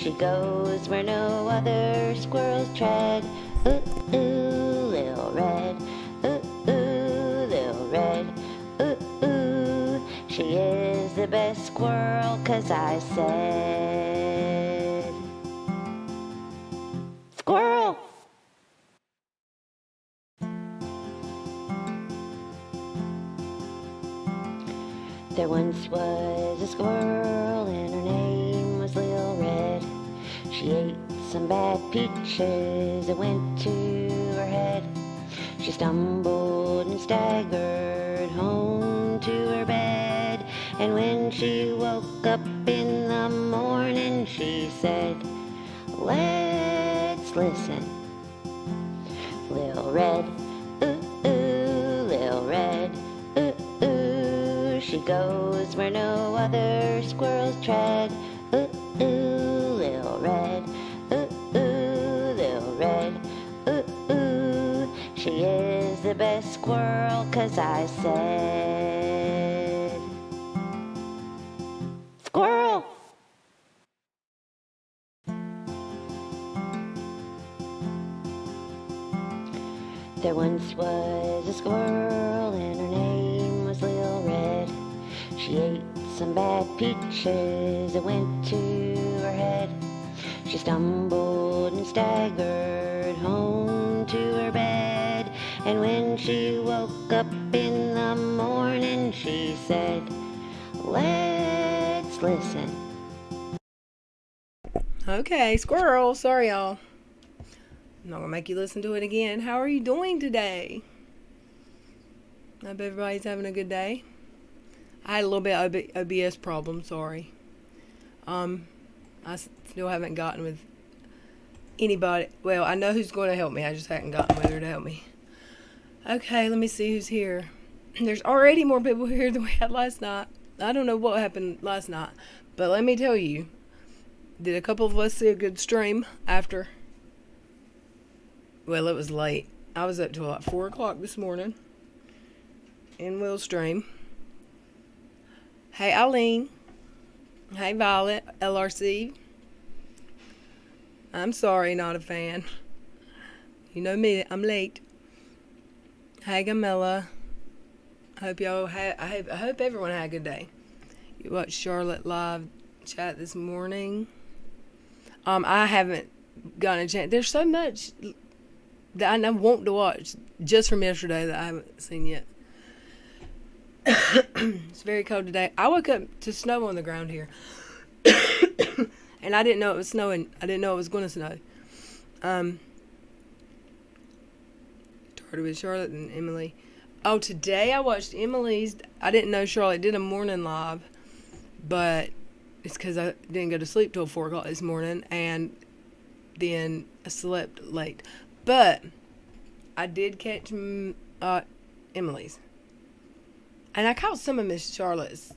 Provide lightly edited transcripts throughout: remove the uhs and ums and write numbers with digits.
She goes where no other squirrels tread. Ooh, ooh, Lil Red. Ooh, ooh, Lil Red. Ooh, ooh. She is the best squirrel, 'cause I said, Squirrel! There once was a squirrel and her name was Lil Red. She ate some bad peaches that went to her head. She stumbled and staggered home to her bed. And when she woke up in the morning, she said, let's listen. Lil Red, ooh, ooh, Lil Red, ooh, ooh. She goes where no other squirrels tread. Ooh, ooh, Lil Red, ooh, ooh, Lil Red, ooh, ooh. She is the best squirrel, 'cause I said, Squirrel! There once was a squirrel and her name was Lil Red. She ate some bad peaches that went to her head. She stumbled and staggered home to her bed. And when she woke up in the morning, she said, let's listen. Okay, Squirrel. Sorry, y'all. I'm not going to make you listen to it again. How are you doing today? I hope everybody's having a good day. I had a little bit of OBS problem, sorry. I still haven't gotten with anybody. Well, I know who's going to help me. I just haven't gotten with her to help me. Okay, let me see who's here. There's already more people here than we had last night. I don't know what happened last night, but let me tell you, did a couple of us see a good stream after? Well, it was late. I was up till like 4 o'clock this morning in Will's stream. Hey, Eileen. Hey, Violet, LRC. I'm sorry, not a fan. You know me, I'm late. Hey, Gamella. I hope everyone had a good day. You watched Charlotte live chat this morning. I haven't gotten a chance. There's so much that I want to watch just from yesterday that I haven't seen yet. It's very cold today. I woke up to snow on the ground here. And I didn't know it was snowing. I didn't know it was going to snow. Started with Charlotte and Emily. Oh, today I watched Emily's. I didn't know Charlotte did a morning live, but it's because I didn't go to sleep till 4 o'clock this morning, and then I slept late. But I did catch Emily's. And I caught some of Miss Charlotte's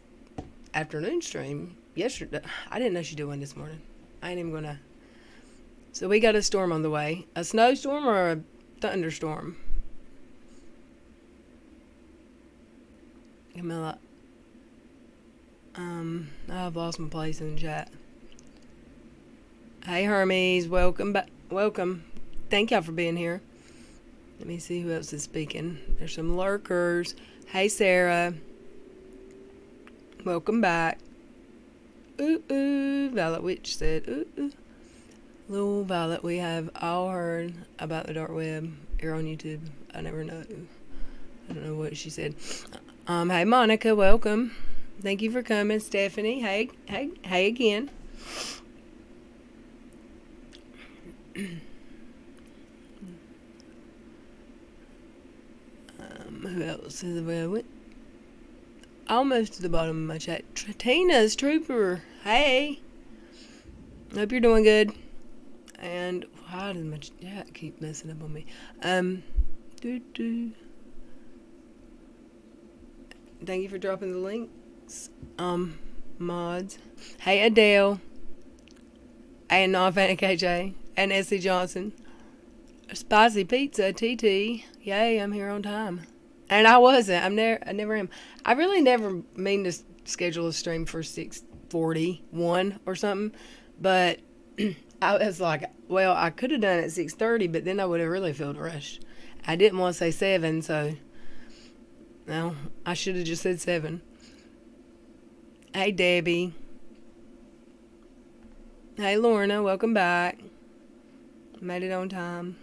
afternoon stream yesterday. I didn't know she did one this morning. I ain't even gonna. So we got a storm on the way. A snowstorm or a thunderstorm? Camilla. I've lost my place in the chat. Hey Hermes, welcome back. Welcome. Thank y'all for being here. Let me see who else is speaking. There's some lurkers. Hey Sarah. Welcome back. Ooh ooh. Violet Witch said ooh ooh. Little Violet, we have all heard about the dark web here on YouTube. I never know. I don't know what she said. Hey Monica, welcome. Thank you for coming. Stephanie, hey again. Who else is available? Almost to the bottom of my chat. Tina's Trooper. Hey. Hope you're doing good. And why does my chat keep messing up on me? Thank you for dropping the links. Mods. Hey Adele. And non-fan KJ. And S.C. Johnson. Spicy Pizza TT. Yay, I'm here on time. And I wasn't. I never am. I really never mean to schedule a stream for 6:41 or something, but I was like, well, I could have done it at 6:30, but then I would have really felt rushed. I didn't want to say 7, so no, I should have just said 7. Hey, Debbie. Hey, Lorna, welcome back. Made it on time.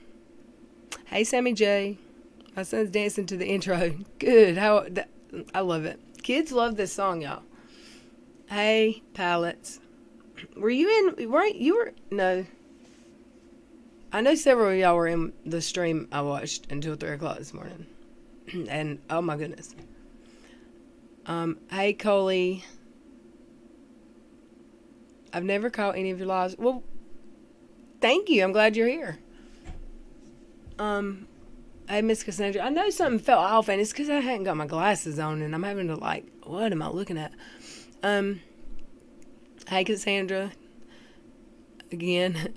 Hey, Sammy J. My son's dancing to the intro. Good. I love it. Kids love this song, y'all. Hey, Pallets. Were you in? Weren't you were? No. I know several of y'all were in the stream I watched until 3 o'clock this morning, and oh my goodness. Hey, Coley. I've never caught any of your lives. Well, thank you. I'm glad you're here. Hey, Miss Cassandra. I know something fell off, and it's because I hadn't got my glasses on, and I'm having to what am I looking at? Hey, Cassandra. Again,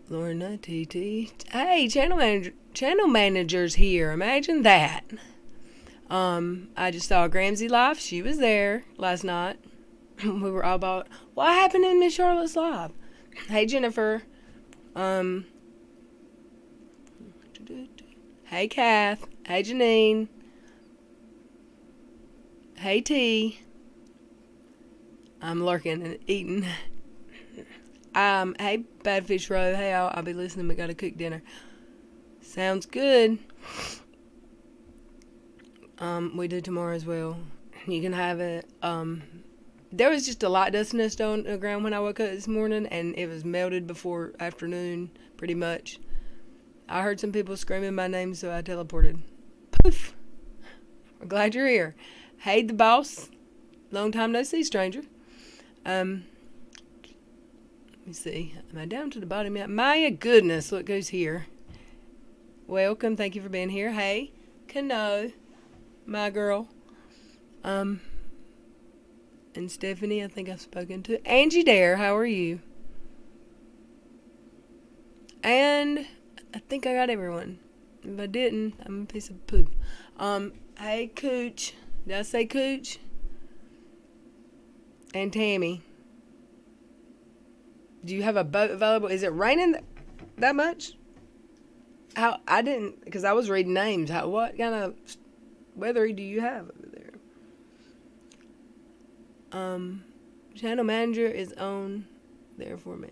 Lorna, TT. Hey, channel manager's here. Imagine that. I just saw Gramsy live. She was there last night. We were all about what happened in Miss Charlotte's live. Hey, Jennifer. Hey, Kath. Hey, Janine. Hey, T. I'm lurking and eating. Hey, Badfish Row. Hey, I'll be listening, but gotta cook dinner. Sounds good. We do tomorrow as well. You can have it. There was just a light dustiness on the ground when I woke up this morning, and it was melted before afternoon, pretty much. I heard some people screaming my name, so I teleported. Poof! We're glad you're here. Hey, the boss. Long time no see, stranger. Let me see. Am I down to the bottom yet? My goodness, look who's here. Welcome. Thank you for being here. Hey, Kano, my girl. And Stephanie, I think I've spoken to. Angie Dare, how are you? And I think I got everyone. If I didn't, I'm a piece of poo. Hey, Cooch. Did I say Cooch? And Tammy. Do you have a boat available? Is it raining that much? I didn't, because I was reading names. What kind of weather do you have over there? Channel manager is on there for me.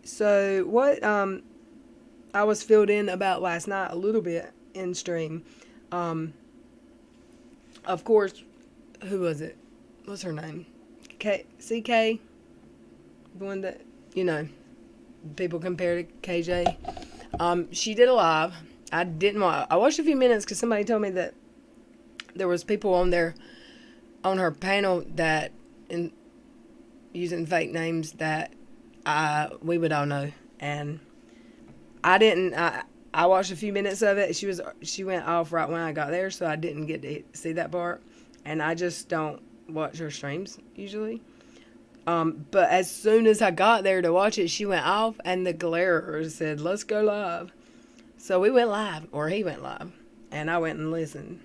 So what I was filled in about last night a little bit in stream. Of course, who was it? What's her name? CK? The one that, people compare to KJ. She did a live. I watched a few minutes because somebody told me that there was people on her panel that using fake names that we would all know, and I didn't. I watched a few minutes of it. She went off right when I got there, so I didn't get to see that part. And I just don't watch her streams usually. But as soon as I got there to watch it, she went off, and the glarer said, "Let's go live." So we went live, or he went live, and I went and listened,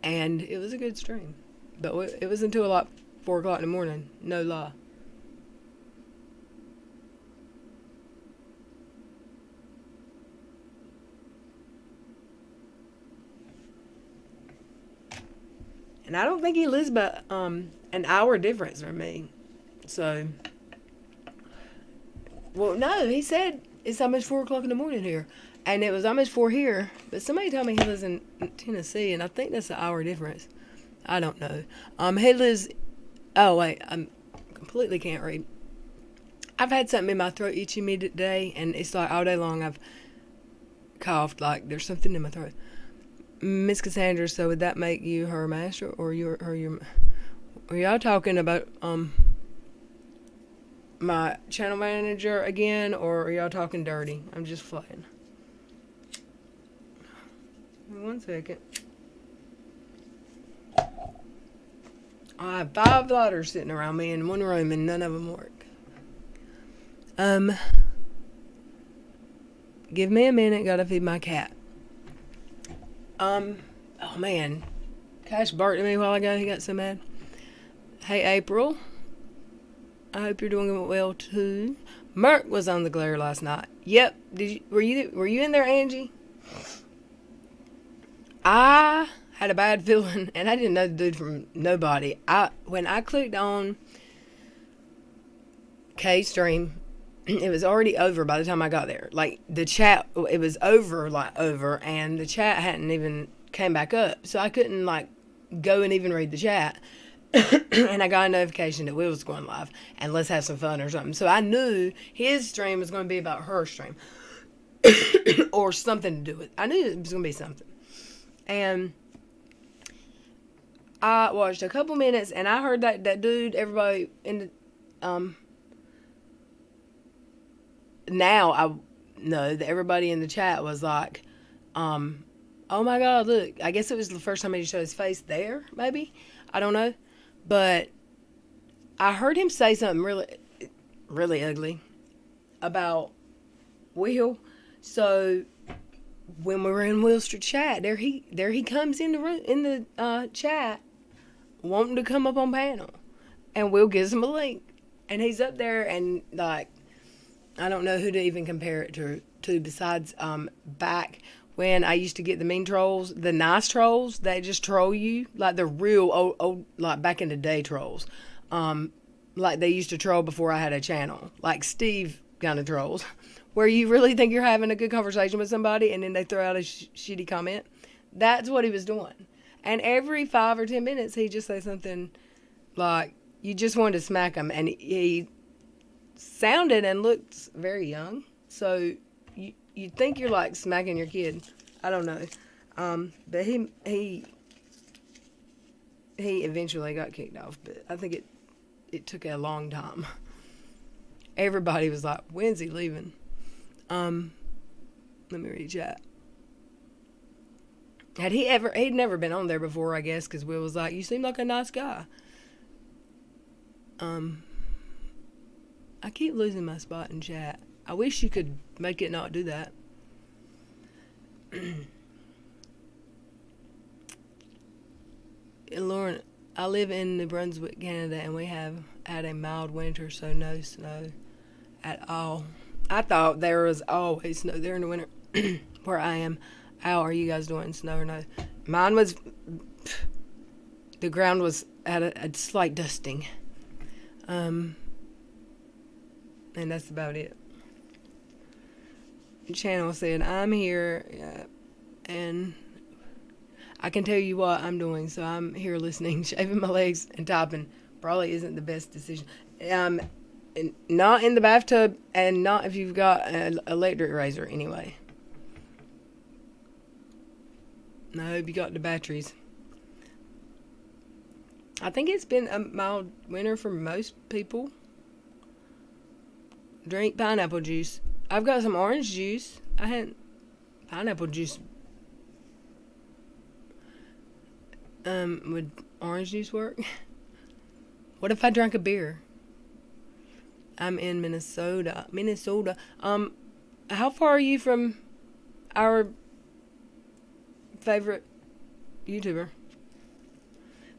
and it was a good stream. But it was until 4 o'clock in the morning. No lie. And I don't think he lives but an hour difference from me. So, well, no, he said it's almost 4 o'clock in the morning here. And it was almost 4 here. But somebody told me he lives in Tennessee, and I think that's an hour difference. I don't know. He lives... Oh, wait, I completely can't read. I've had something in my throat itching me today, and it's like all day long I've coughed like there's something in my throat. Miss Cassandra, so would that make you her master, or your? Are y'all talking about my channel manager again, or are y'all talking dirty? I'm just flying. 1 second. I have 5 daughters sitting around me in one room, and none of them work. Give me a minute. Gotta feed my cat. Oh man, Cash barked at me a while ago. He got so mad. Hey April, I hope you're doing well too. Merc was on the glare last night. Yep. Were you in there, Angie? I had a bad feeling, and I didn't know the dude from nobody. When I clicked on K stream, it was already over by the time I got there. Like the chat, it was over, and the chat hadn't even came back up, so I couldn't like go and even read the chat. And I got a notification that Will was going live and let's have some fun or something. So I knew his stream was going to be about her stream or something to do with. I knew it was going to be something. And I watched a couple minutes and I heard that dude, everybody in the now I know that everybody in the chat was like, oh my God, look, I guess it was the first time he showed his face there, maybe. I don't know. But I heard him say something really, really ugly about Will. So when we were in Will's chat, there he comes in the room, in the chat, wanting to come up on panel, and Will gives him a link, and he's up there, and like I don't know who to even compare it to besides back when I used to get the mean trolls, the nice trolls, they just troll you, like the real old like back in the day trolls, like they used to troll before I had a channel, like Steve kind of trolls, where you really think you're having a good conversation with somebody and then they throw out a shitty comment. That's what he was doing, and every 5 or 10 minutes he just say something like you just wanted to smack him, and he sounded and looked very young, so you'd think you're like smacking your kid. I don't know. But he eventually got kicked off, but I think it took a long time. Everybody was like, when's he leaving? Let me read chat. He'd never been on there before, I guess, because Will was like, you seem like a nice guy. I keep losing my spot in chat. I wish you could make it not do that. Lauren, I live in New Brunswick, Canada, and we have had a mild winter, so no snow at all. I thought there was always snow there in the winter where I am. How are you guys doing, snow or no? Mine was, the ground was at a slight dusting. And that's about it. Channel said, I'm here, and I can tell you what I'm doing, so I'm here listening, shaving my legs and typing. Probably isn't the best decision. Not in the bathtub, and not if you've got an electric razor anyway. I hope you got the batteries. I think it's been a mild winter for most people. Drink pineapple juice. I've got some orange juice. I hadn't pineapple juice. Would orange juice work? What if I drank a beer? I'm in Minnesota. How far are you from our favorite YouTuber?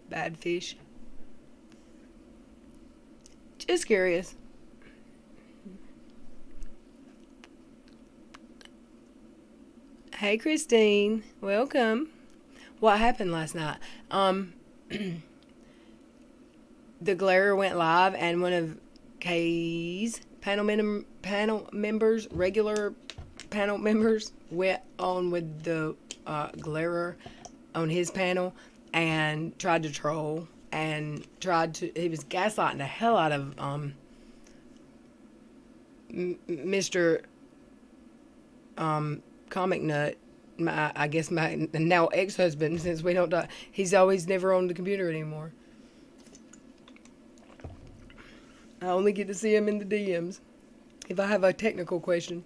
Bad Fish. Just curious. Hey Christine, welcome. What happened last night? The Glare went live, and one of Kay's regular panel members, went on with the Glare on his panel and tried to troll and he was gaslighting the hell out of Mr. Comic Nut, I guess my now ex-husband, since we don't talk. He's always never on the computer anymore. I only get to see him in the DMs if I have a technical question.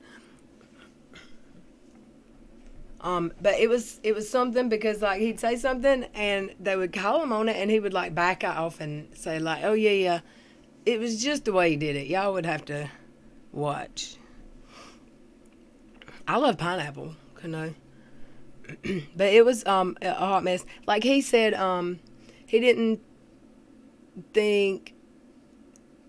But it was something, because like he'd say something and they would call him on it and he would like back off and say like, oh yeah. It was just the way he did it. Y'all would have to watch. I love pineapple, But it was a hot mess. Like he said, he didn't think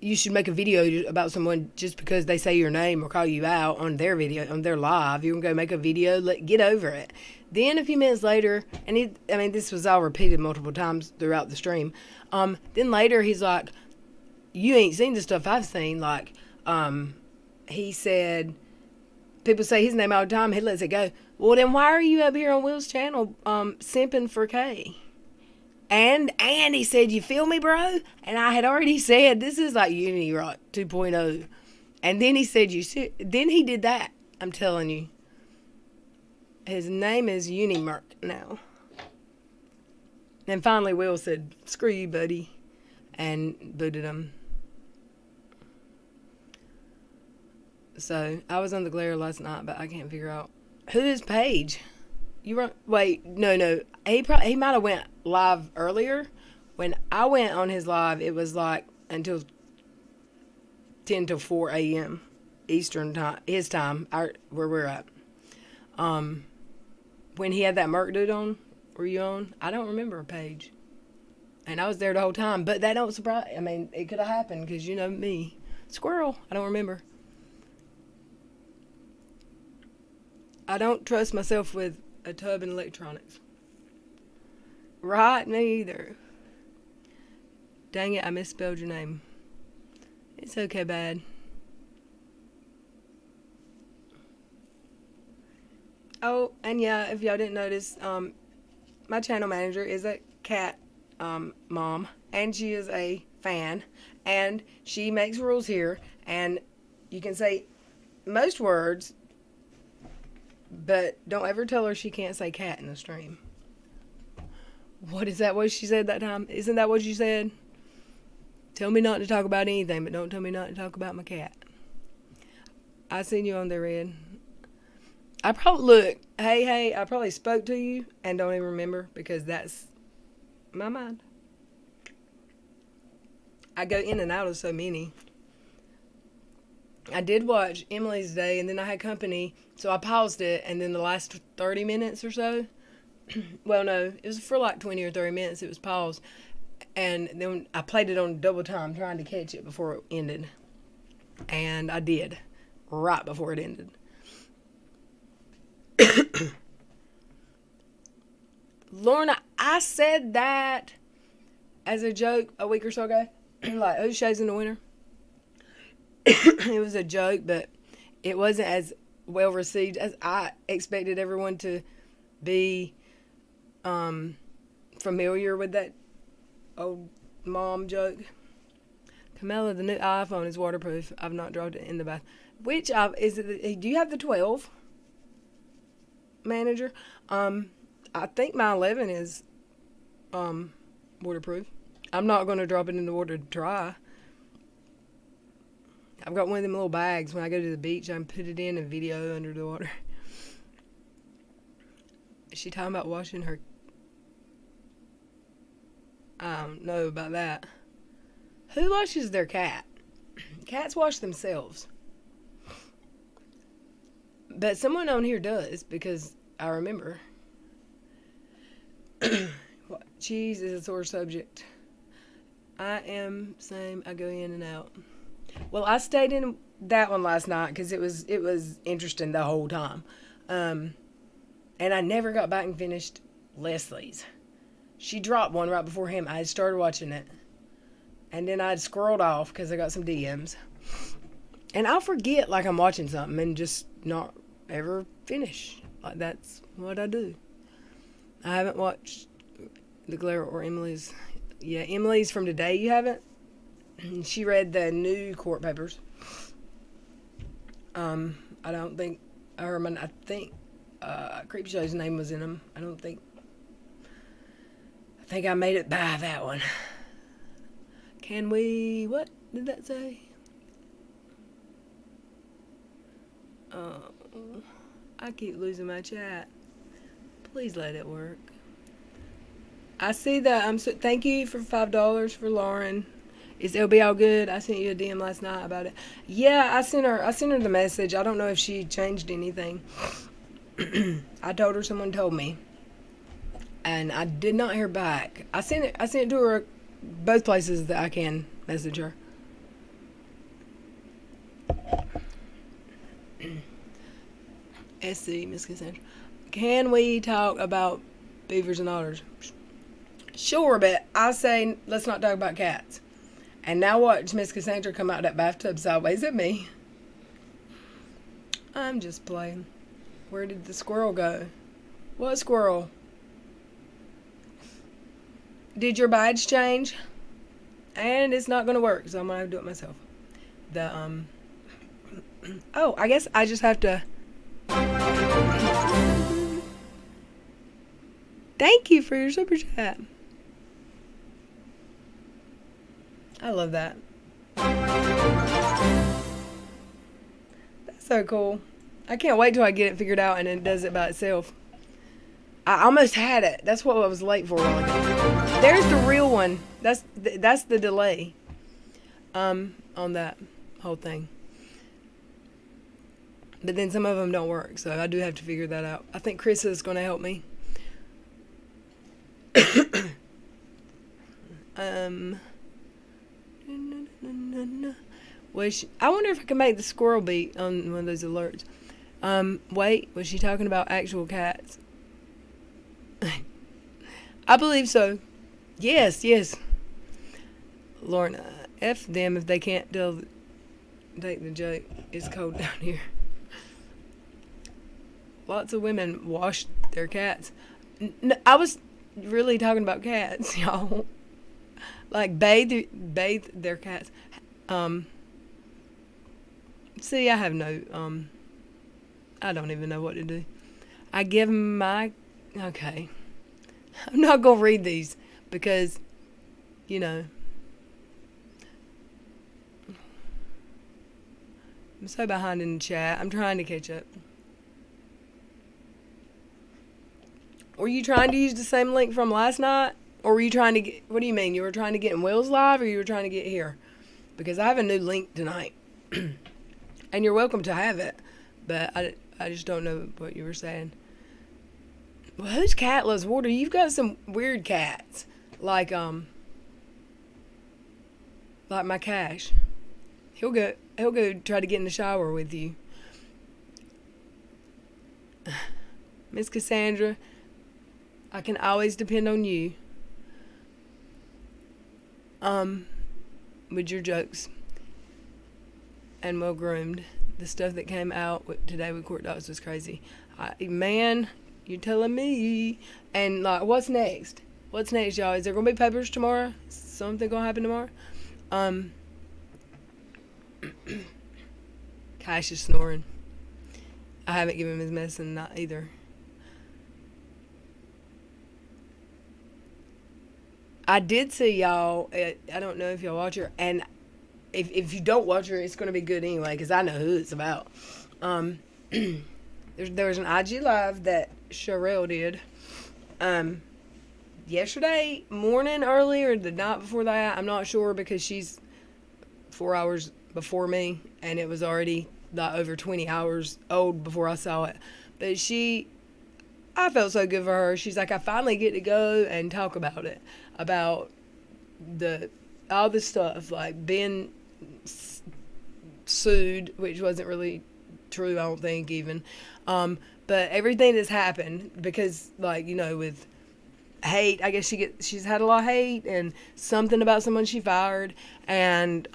you should make a video about someone just because they say your name or call you out on their video, on their live. You're going to go make a video, get over it. Then a few minutes later, and this was all repeated multiple times throughout the stream. Then later he's like, you ain't seen the stuff I've seen. Like, he said, people say his name all the time. He lets it go. Well, then why are you up here on Will's channel simping for Kay? And he said, you feel me, bro? And I had already said, this is like Unity Rock 2.0. And then he said, then he did that. I'm telling you. His name is Unimerk now. And finally Will said, screw you, buddy. And booted him. So, I was on the glare last night, but I can't figure out. Who is Paige? Wait, no. He might have went live earlier. When I went on his live, it was like until 10 to 4 a.m. Eastern time, his time, where we're at. When he had that Merc dude on, were you on? I don't remember Paige. And I was there the whole time, but that don't surprise. I mean, it could have happened because you know me, Squirrel. I don't remember. I don't trust myself with a tub and electronics. Right, me either. Dang it, I misspelled your name. It's okay, bad. Oh, and yeah, if y'all didn't notice, my channel manager is a cat mom, and she is a fan, and she makes rules here, and you can say most words, but don't ever tell her she can't say cat in the stream. What is that what she said that time? Isn't that what you said? Tell me not to talk about anything, but don't tell me not to talk about my cat. I seen you on there, Red. I probably spoke to you and don't even remember because that's my mind. I go in and out of so many. I did watch Emily's Day, and then I had company, so I paused it, and then the last 30 minutes or so, well, no, it was for like 20 or 30 minutes, it was paused, and then I played it on double time, trying to catch it before it ended, and I did, right before it ended. Lorna, I said that as a joke a week or so ago, like, who shaves in the winter? It was a joke, but it wasn't as well received as I expected everyone to be familiar with that old mom joke. Camilla, the new iPhone is waterproof. I've not dropped it in the bath. Do you have the 12 manager? I think my 11 is waterproof. I'm not going to drop it in the water to dry. I've got one of them little bags. When I go to the beach, I can put it in and video under the water. Is she talking about washing her? I don't know about that. Who washes their cat? Cats wash themselves. But someone on here does, because I remember. Cheese is a sore subject. I am same. I go in and out. Well, I stayed in that one last night because it was interesting the whole time. And I never got back and finished Leslie's. She dropped one right before him. I had started watching it. And then I'd scrolled off because I got some DMs. And I'll forget like I'm watching something and just not ever finish. Like that's what I do. I haven't watched The Glare or Emily's. Yeah, Emily's from today. You haven't? She read the new court papers. I don't think I think Creepshow's name was in them. I think I made it by that one. Can we, what did that say? I keep losing my chat. Please let it work. I see that. Thank you for $5 for Lauren. Is LB all good? I sent you a DM last night about it. Yeah, I sent her the message. I don't know if she changed anything. I told her someone told me, and I did not hear back. I sent it to her both places that I can message her. Let's see, Miss Cassandra. Can we talk about beavers and otters? Sure, but I say let's not talk about cats. And now watch Miss Cassandra come out of that bathtub sideways at me. I'm just playing. Where did the squirrel go? What squirrel? Did your badge change? And it's not going to work, so I'm going to have to do it myself. Oh, I guess I just have to... Thank you for your super chat. I love that. That's so cool. I can't wait till I get it figured out and it does it by itself. I almost had it. That's what I was late for a while ago. There's the real one. That's the delay. On that whole thing. But then some of them don't work, so I do have to figure that out. I think Chris is going to help me. I wonder if I can make the squirrel beat on one of those alerts. Wait, was she talking about actual cats? I believe so. Yes. Lorna, F them if they can't take the joke. It's cold down here. Lots of women wash their cats. No, I was really talking about cats, y'all. Like bathe their cats. See, I have no, I don't even know what to do. I give my, okay. I'm not going to read these because, you know, I'm so behind in the chat. I'm trying to catch up. Were you trying to use the same link from last night? Or were you trying to get, what do you mean? You were trying to get in Will's Live or you were trying to get here? Because I have a new link tonight. And you're welcome to have it. But I just don't know what you were saying. Well, whose cat loves water? You've got some weird cats. Like my Cash. He'll go try to get in the shower with you. Miss Cassandra, I can always depend on you. With your jokes. And well groomed. The stuff that came out today with Court Dogs was crazy. Man, you're telling me. And like, what's next? What's next, y'all? Is there gonna be papers tomorrow? Something gonna happen tomorrow? Cash is snoring. I haven't given him his medicine, not either. I did see y'all. I don't know if y'all watch her, and if you don't watch her, it's gonna be good anyway because I know who it's about. There was an IG live that Squirrel did. Yesterday morning, early, or the night before that, I'm not sure because she's 4 hours before me, and it was already like over 20 hours old before I saw it. But I felt so good for her. She's like, I finally get to go and talk about it, about all this stuff, like being sued, which wasn't really true, I don't think even. But everything that's happened because, like, you know, with hate, I guess she's had a lot of hate and something about someone she fired, and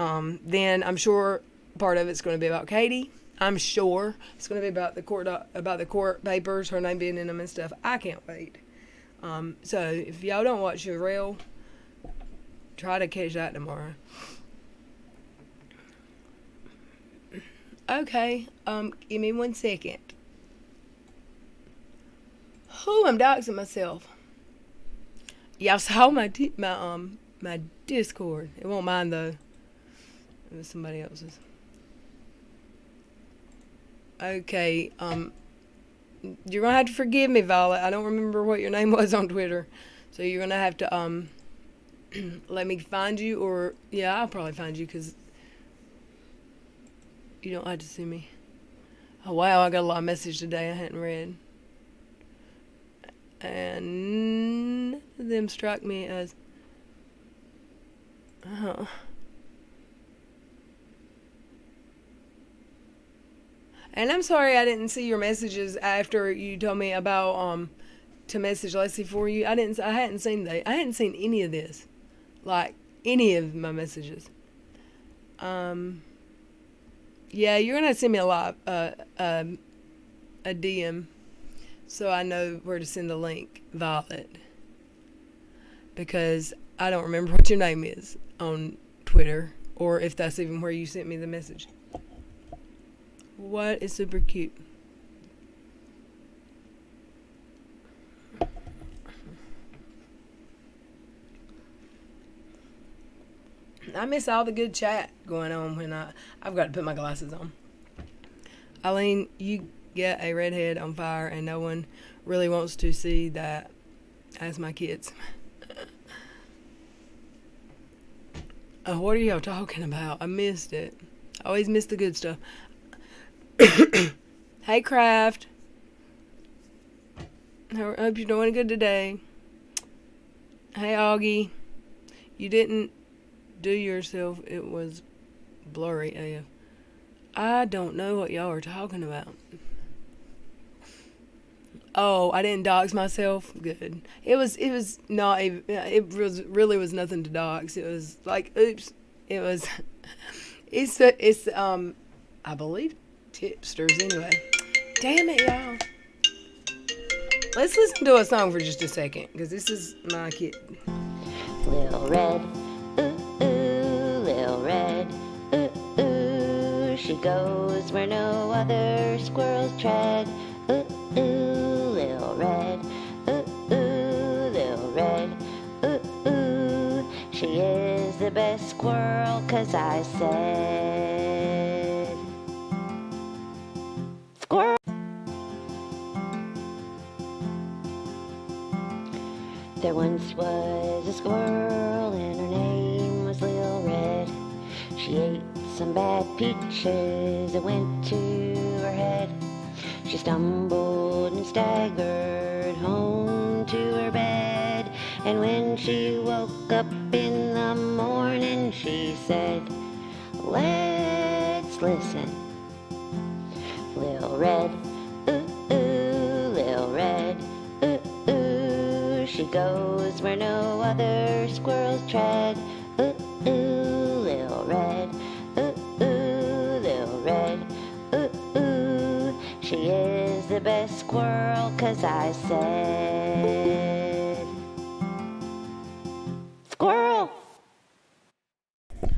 then I'm sure part of it's going to be about Katie. I'm sure it's going to be about the court papers, her name being in them and stuff. I can't wait. So if y'all don't watch Squirrel, try to catch that tomorrow. Okay, give me 1 second. I'm doxing myself. Y'all saw my Discord. It won't mine though. It was somebody else's. Okay, you're gonna have to forgive me, Violet. I don't remember what your name was on Twitter, so you're gonna have to let me find you, or yeah, I'll probably find you because you don't have to see me. Oh wow, I got a lot of messages today I hadn't read. and none of them struck me as, oh. And I'm sorry I didn't see your messages after you told me about to message Leslie for you. I hadn't seen any of this, like any of my messages. Yeah, you're gonna send me a DM, so I know where to send the link, Violet, because I don't remember what your name is on Twitter, or if that's even where you sent me the message. What is super cute? I miss all the good chat going on when I've got to put my glasses on. Eileen, you get a redhead on fire and no one really wants to see that as my kids. What are y'all talking about? I missed it. I always miss the good stuff. Hey, Craft. I hope you're doing good today. Hey, Augie. You didn't do yourself. It was blurry AF. I don't know what y'all are talking about. Oh, I didn't dox myself. Good. It was not even. It really was nothing to dox. It was like, oops. It was. It's I believe tipsters anyway. Damn it, y'all. Let's listen to a song for just a second, because this is my kid. Lil' Red, ooh, ooh, Lil' Red, ooh, ooh. She goes where no other squirrels tread. Ooh, ooh, Lil' Red, ooh, ooh, Lil' Red, ooh, ooh. She is the best squirrel, 'cause I said, squirrel. There once was a squirrel and her name was Lil' Red. She ate some bad peaches that went to her head. She stumbled and staggered home to her bed. And when she woke up in the morning, she said, let's listen. Lil' Red, ooh, ooh, Lil' Red, ooh, ooh. She goes where no other squirrels tread. Ooh, ooh, Lil' Red, ooh, ooh, Lil' Red, ooh, ooh. She is the best squirrel, 'cause I said, squirrel.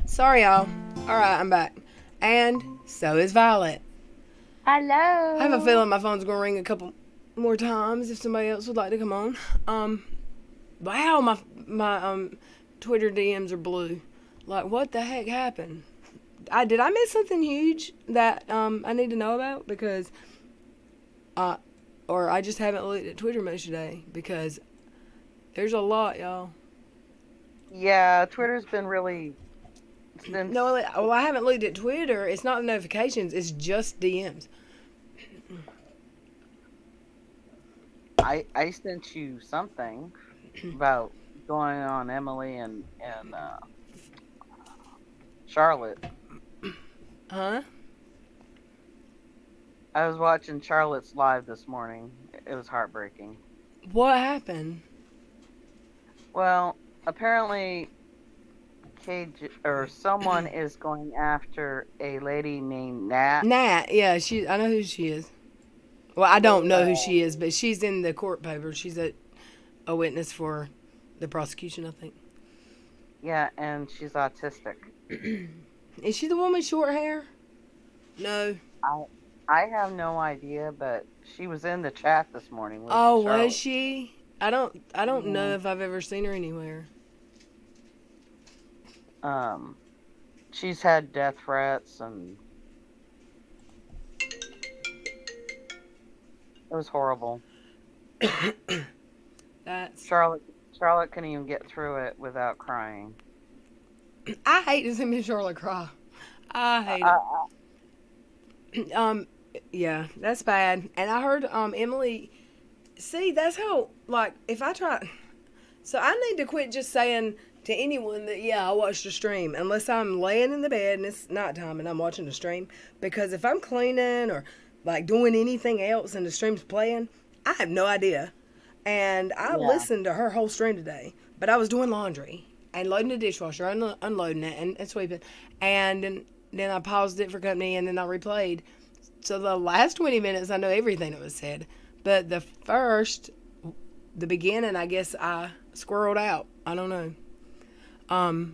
Sorry, y'all. Alright, I'm back. And so is Violet. Hello. I have a feeling my phone's gonna ring a couple more times if somebody else would like to come on. Wow, my Twitter DMs are blue. Like, what the heck happened? Did I miss something huge that I need to know about? Because or I just haven't looked at Twitter much today, because there's a lot, y'all. Yeah, Twitter's been really. No, well, I haven't looked at Twitter. It's not the notifications. It's just DMs. I sent you something about going on Emily and Charlotte. Huh? I was watching Charlotte's live this morning. It was heartbreaking. What happened? Well, apparently, someone is going after a lady named Nat. Nat, yeah, I know who she is. Well, I don't know who she is, but she's in the court papers. She's a witness for the prosecution, I think. Yeah, and she's autistic. Is she the one with short hair? No. I have no idea, but she was in the chat this morning with Oh, Charlotte. was she? I don't know if I've ever seen her anywhere. She's had death threats, and it was horrible. That's. Charlotte couldn't even get through it without crying. I hate to see Miss Charlotte cry. I hate it. Yeah, that's bad. And I heard Emily See, that's how, like, if I try. So I need to quit just saying to anyone that, yeah, I watched a stream, unless I'm laying in the bed and it's nighttime and I'm watching a stream. Because if I'm cleaning or, like, doing anything else and the stream's playing, I have no idea. And I Yeah. listened to her whole stream today, but I was doing laundry and loading the dishwasher, unloading it, and sweeping. And then I paused it for company, and then I replayed. So the last 20 minutes, I know everything that was said. But the beginning, I guess I squirreled out. I don't know.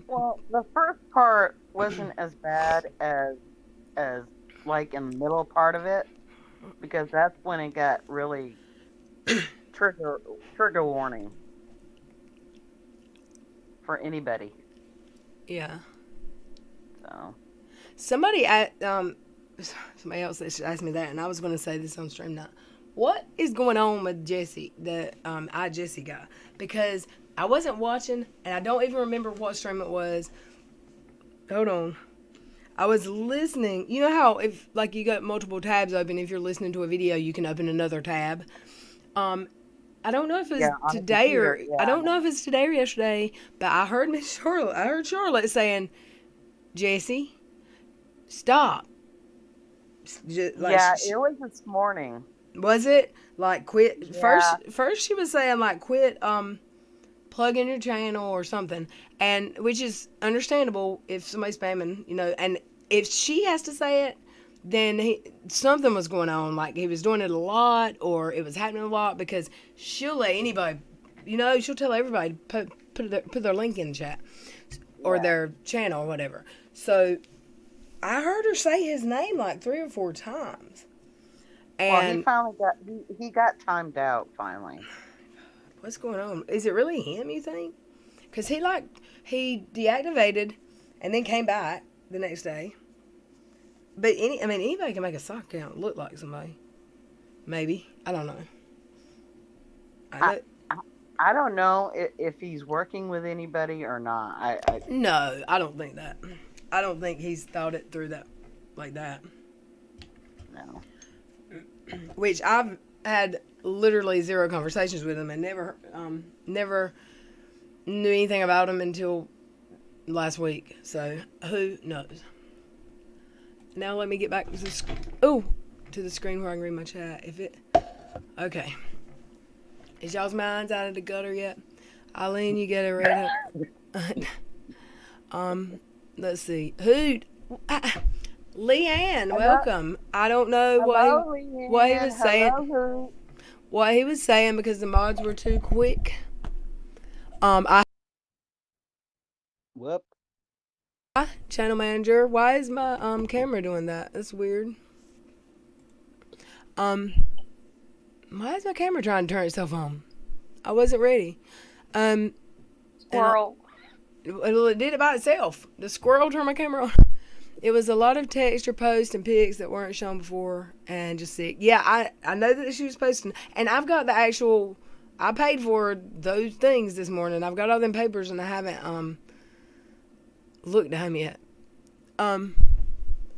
Well, the first part wasn't as bad as like in the middle part of it, because that's when it got really trigger warning for anybody. Yeah. So Somebody somebody else asked me that, and I was going to say this on stream now. What is going on with Jesse, the Jesse guy? Because I wasn't watching, and I don't even remember what stream it was. Hold on. I was listening. You know how if like you got multiple tabs open, if you're listening to a video, you can open another tab. I don't know if it's on the today or computer, I yeah. don't know if it's today or yesterday, but I heard Charlotte saying, "Jesse, stop." Like, yeah, it was this morning. was it like quit? Yeah. First she was saying like quit plugging your channel or something, and which is understandable if somebody's spamming, you know, and if she has to say it, then something was going on, like he was doing it a lot or it was happening a lot, because she'll let anybody, you know, she'll tell everybody to put their link in the chat or Yeah. their channel or whatever. So I heard her say his name like 3 or 4 times. Well, And he finally he got timed out finally. what's going on? Is it really him, you think? Because he deactivated and then came back the next day. But anybody can make a sock account look like somebody. Maybe. I don't know. I don't know if he's working with anybody or not. No, I don't think that. I don't think he's thought it through that like that. No. Which I've had literally 0 conversations with him and never knew anything about him until last week. So who knows? Now let me get back to the screen where I can read my chat. Okay. Is y'all's minds out of the gutter yet? Eileen, you get a red up. Let's see. Leanne, welcome. I don't know what he was saying. Hello, What he was saying, because the mods were too quick. Whoop. Channel manager, why is my camera doing that? That's weird. Why is my camera trying to turn itself on? I wasn't ready. Squirrel. It did it by itself. The squirrel turned my camera on. It was a lot of texture posts and pics that weren't shown before, and just sick. Yeah, I know that she was posting, and I've got the actual. I paid for those things this morning. I've got all them papers, and I haven't looked at them yet. I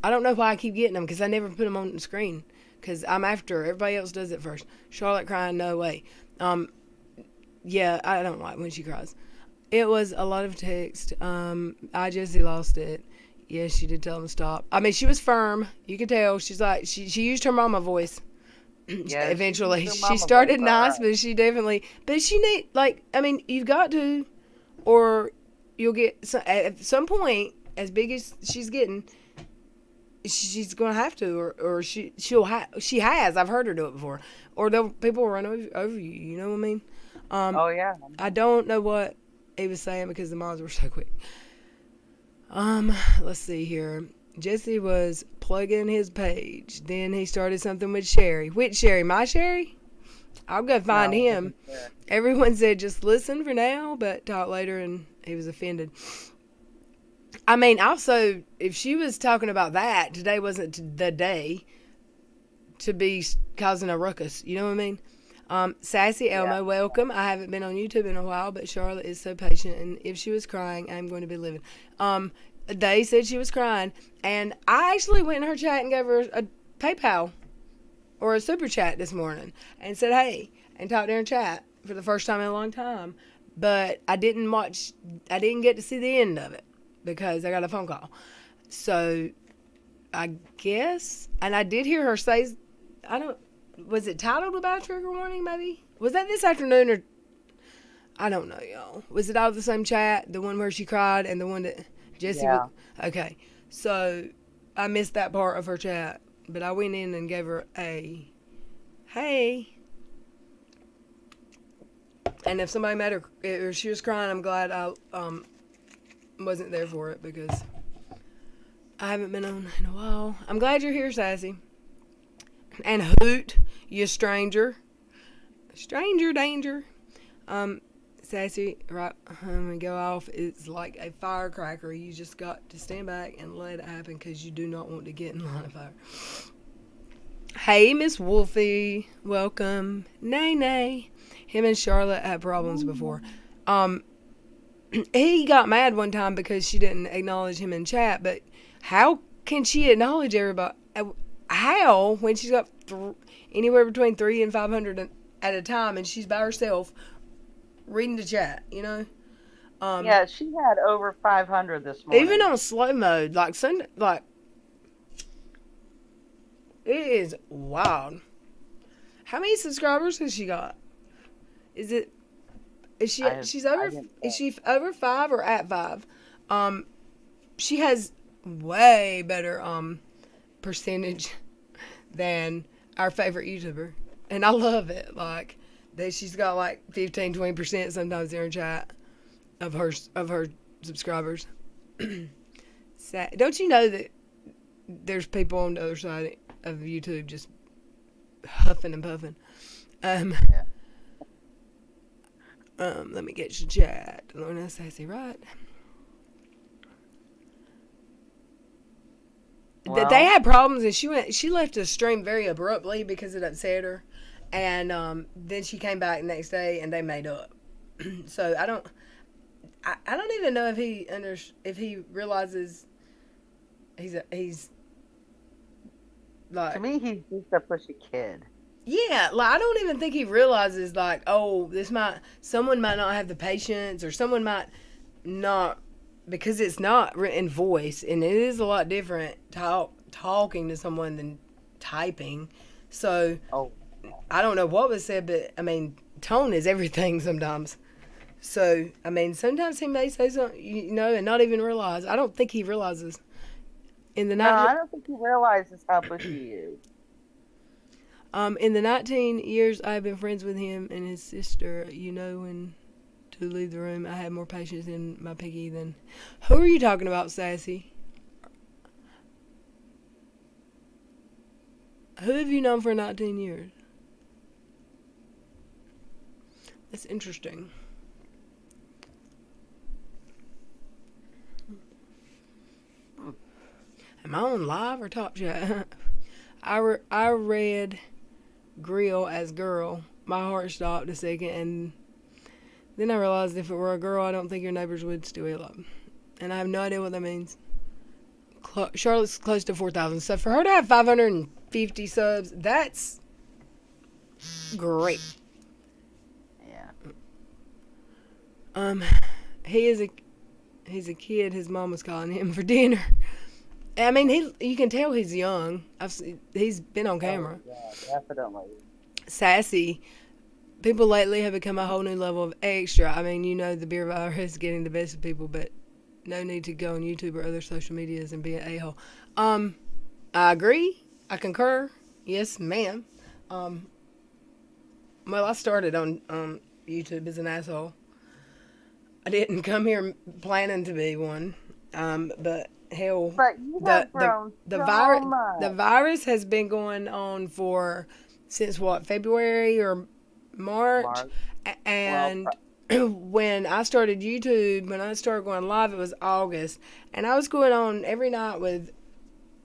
don't know why I keep getting them, because I never put them on the screen, because I'm after everybody else does it first. Charlotte crying, no way. Yeah, I don't like when she cries. It was a lot of text. I just lost it. Yes, she did tell him to stop. I mean, she was firm. You could tell. She's like, she used her mama voice. Yeah, Eventually. she used her She mama started voice, nice, alright. but she definitely, but she need, like, I mean, you've got to, or you'll get, at some point, as big as she's getting, she's going to have to, or she has, I've heard her do it before, or people will run over you, you know what I mean? Oh yeah. I don't know what he was saying, because the mods were so quick. Let's see here. Jesse was plugging his page. Then he started something with Sherry. Which Sherry? My Sherry? I'll go find him. Everyone said just listen for now, but talk later, and he was offended. I mean, also, if she was talking about that, today wasn't the day to be causing a ruckus. You know what I mean? Sassy Elmo, welcome. I haven't been on YouTube in a while, but Charlotte is so patient, and if she was crying, I'm going to be living. They said she was crying, and I actually went in her chat and gave her a PayPal or a super chat this morning and said, hey, and talked to her in chat for the first time in a long time. But I didn't get to see the end of it because I got a phone call. So I guess, and I did hear her say, was it titled about trigger warning maybe? Was that this afternoon or, I don't know, y'all. Was it all the same chat? The one where she cried and the one that Jesse Yeah. Okay. So I missed that part of her chat, but I went in and gave her a, hey. And if somebody met her, or she was crying, I'm glad I wasn't there for it because I haven't been on in a while. I'm glad you're here, Sassy. And Hoot, you stranger. Stranger danger. Sassy, right when we go off, it's like a firecracker. You just got to stand back and let it happen because you do not want to get in line of fire. Hey, Miss Wolfie. Welcome. Nay, nay. Him and Charlotte had problems before. He got mad one time because she didn't acknowledge him in chat, but how can she acknowledge everybody? How, when she's got anywhere between 300 and 500 at a time and she's by herself reading the chat, you know? Yeah, she had over 500 this morning. Even on slow mode, it is wild. How many subscribers has she got? Is she over 5 or at 5? She has way better percentage than our favorite YouTuber, and I love it. Like that, she's got like 15-20% sometimes in her chat of her subscribers. Don't you know that there's people on the other side of YouTube just huffing and puffing? Yeah. Let me get your chat. Lorna Sassy, right? Well, They had problems, and she left the stream very abruptly because it upset her, and then she came back the next day and they made up. So I don't even know if he realizes he's like, to me, he's just a pushy kid. yeah, like I don't even think he realizes like, oh, someone might not have the patience, or someone might not, because it's not written voice, and it is a lot different talking to someone than typing. So I don't know what was said, but I mean, tone is everything sometimes. So I mean, sometimes he may say something, and not even realize. I don't think he realizes. In the I don't think he realizes how pushy he is. In the 19 years I've been friends with him and his sister, when to leave the room. I had more patience in my piggy than... Who are you talking about, Sassy? Who have you known for 19 years? That's interesting. Am I on live or Top Chat? I read Grill as girl. My heart stopped a second, and then I realized if it were a girl, I don't think your neighbors would still be alive. And I have no idea what that means. Charlotte's close to 4,000. So for her to have 550 subs, that's great. Yeah. He's a kid. His mom was calling him for dinner. I mean, you can tell he's young. He's been on camera. Oh, yeah, definitely. Sassy. People lately have become a whole new level of extra. I mean, the beer virus is getting the best of people, but no need to go on YouTube or other social medias and be an a-hole. I agree. I concur. Yes, ma'am. Well, I started on YouTube as an asshole. I didn't come here planning to be one. But hell, But you have grown the virus has been going on since what, February or March? And when I started YouTube, when I started going live, it was August, and I was going on every night with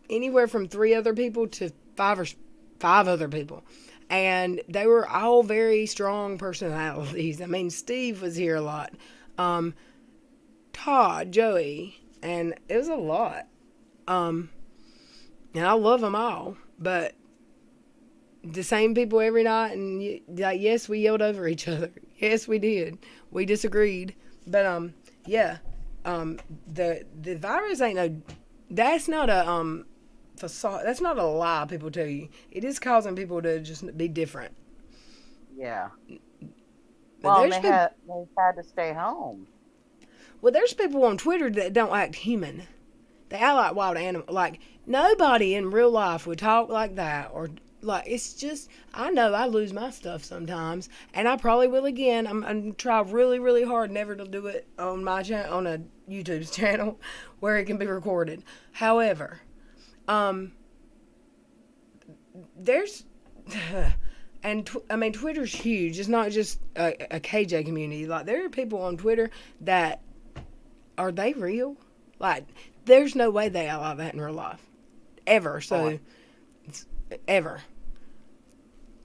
anywhere from 3 other people to 5 other people, and they were all very strong personalities. I mean, Steve was here a lot, Todd, Joey, and it was a lot. And I love them all, but the same people every night, and like, yes, we yelled over each other. Yes, we did. We disagreed, but yeah, the virus ain't no. That's not a facade. That's not a lie people tell you. It is causing people to just be different. Yeah. But Well, there's they had to stay home. well, there's people on Twitter that don't act human. They act like wild animals. Like, nobody in real life would talk like that. Or, like, it's just, I know I lose my stuff sometimes. And I probably will again. I'm try really, really hard never to do it on my channel, on a YouTube channel where it can be recorded. However, there's, and Twitter's huge. It's not just a KJ community. Like, there are people on Twitter that, are they real? Like, there's no way they act like that in real life. Ever. So, ever.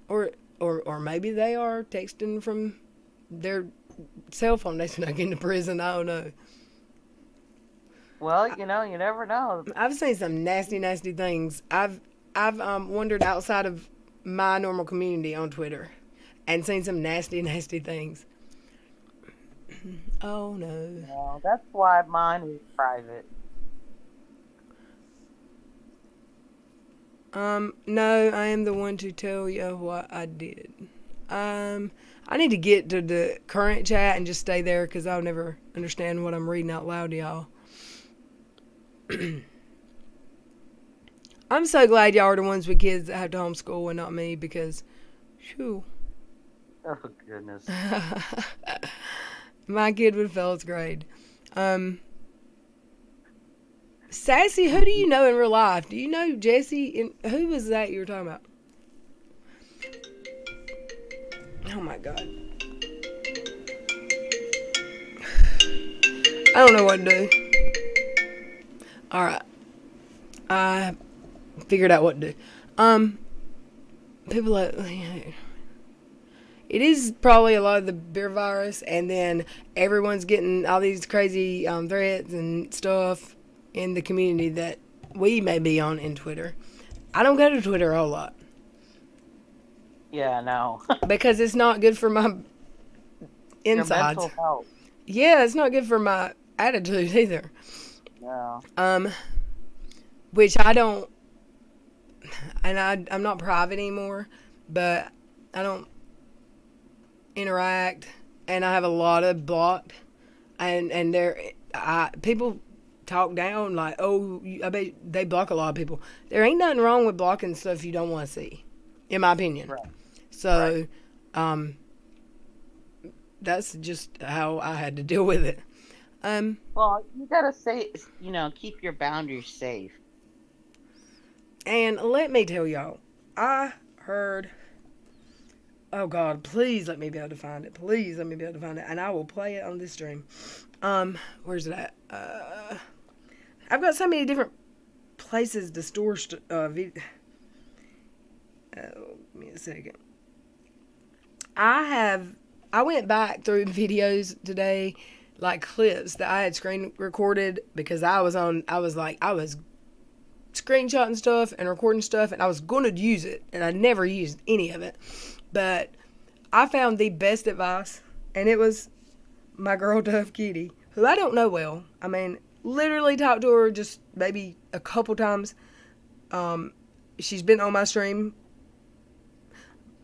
Or maybe they are texting from their cell phone they snuck into prison. I don't know. Well, you never know. I've seen some nasty, nasty things. I've wandered outside of my normal community on Twitter and seen some nasty, nasty things. Oh, no. Well, that's why mine is private. No, I am the one to tell you what I did. I need to get to the current chat and just stay there because I'll never understand what I'm reading out loud to y'all. I'm so glad y'all are the ones with kids that have to homeschool and not me because, phew. Oh, goodness. My kid would have failed 8th grade. Sassy, who do you know in real life? Do you know Jesse? Who was that you were talking about? Oh my God. I don't know what to do. Alright. I figured out what to do. People like, it is probably a lot of the beer virus, and then everyone's getting all these crazy threats and stuff in the community that we may be on in Twitter. I don't go to Twitter a whole lot. Yeah, no. Because it's not good for my insides. Your mental health. Yeah, it's not good for my attitude either. Yeah. Which I don't, and I'm not private anymore, but I don't interact, and I have a lot of blocked, and people talk down like, oh, I bet they block a lot of people. There ain't nothing wrong with blocking stuff you don't want to see, in my opinion. Right. So, that's just how I had to deal with it. Well, you gotta keep your boundaries safe. And let me tell y'all, I heard, oh God, please let me be able to find it. Please let me be able to find it. And I will play it on this stream. Where's it at? I've got so many different places to store give me a second. I went back through videos today, like clips that I had screen recorded because I was screenshotting stuff and recording stuff, and I was going to use it, and I never used any of it. But I found the best advice, and it was my girl Tough Kitty, who I don't know well. I mean, literally talked to her just maybe a couple times. She's been on my stream,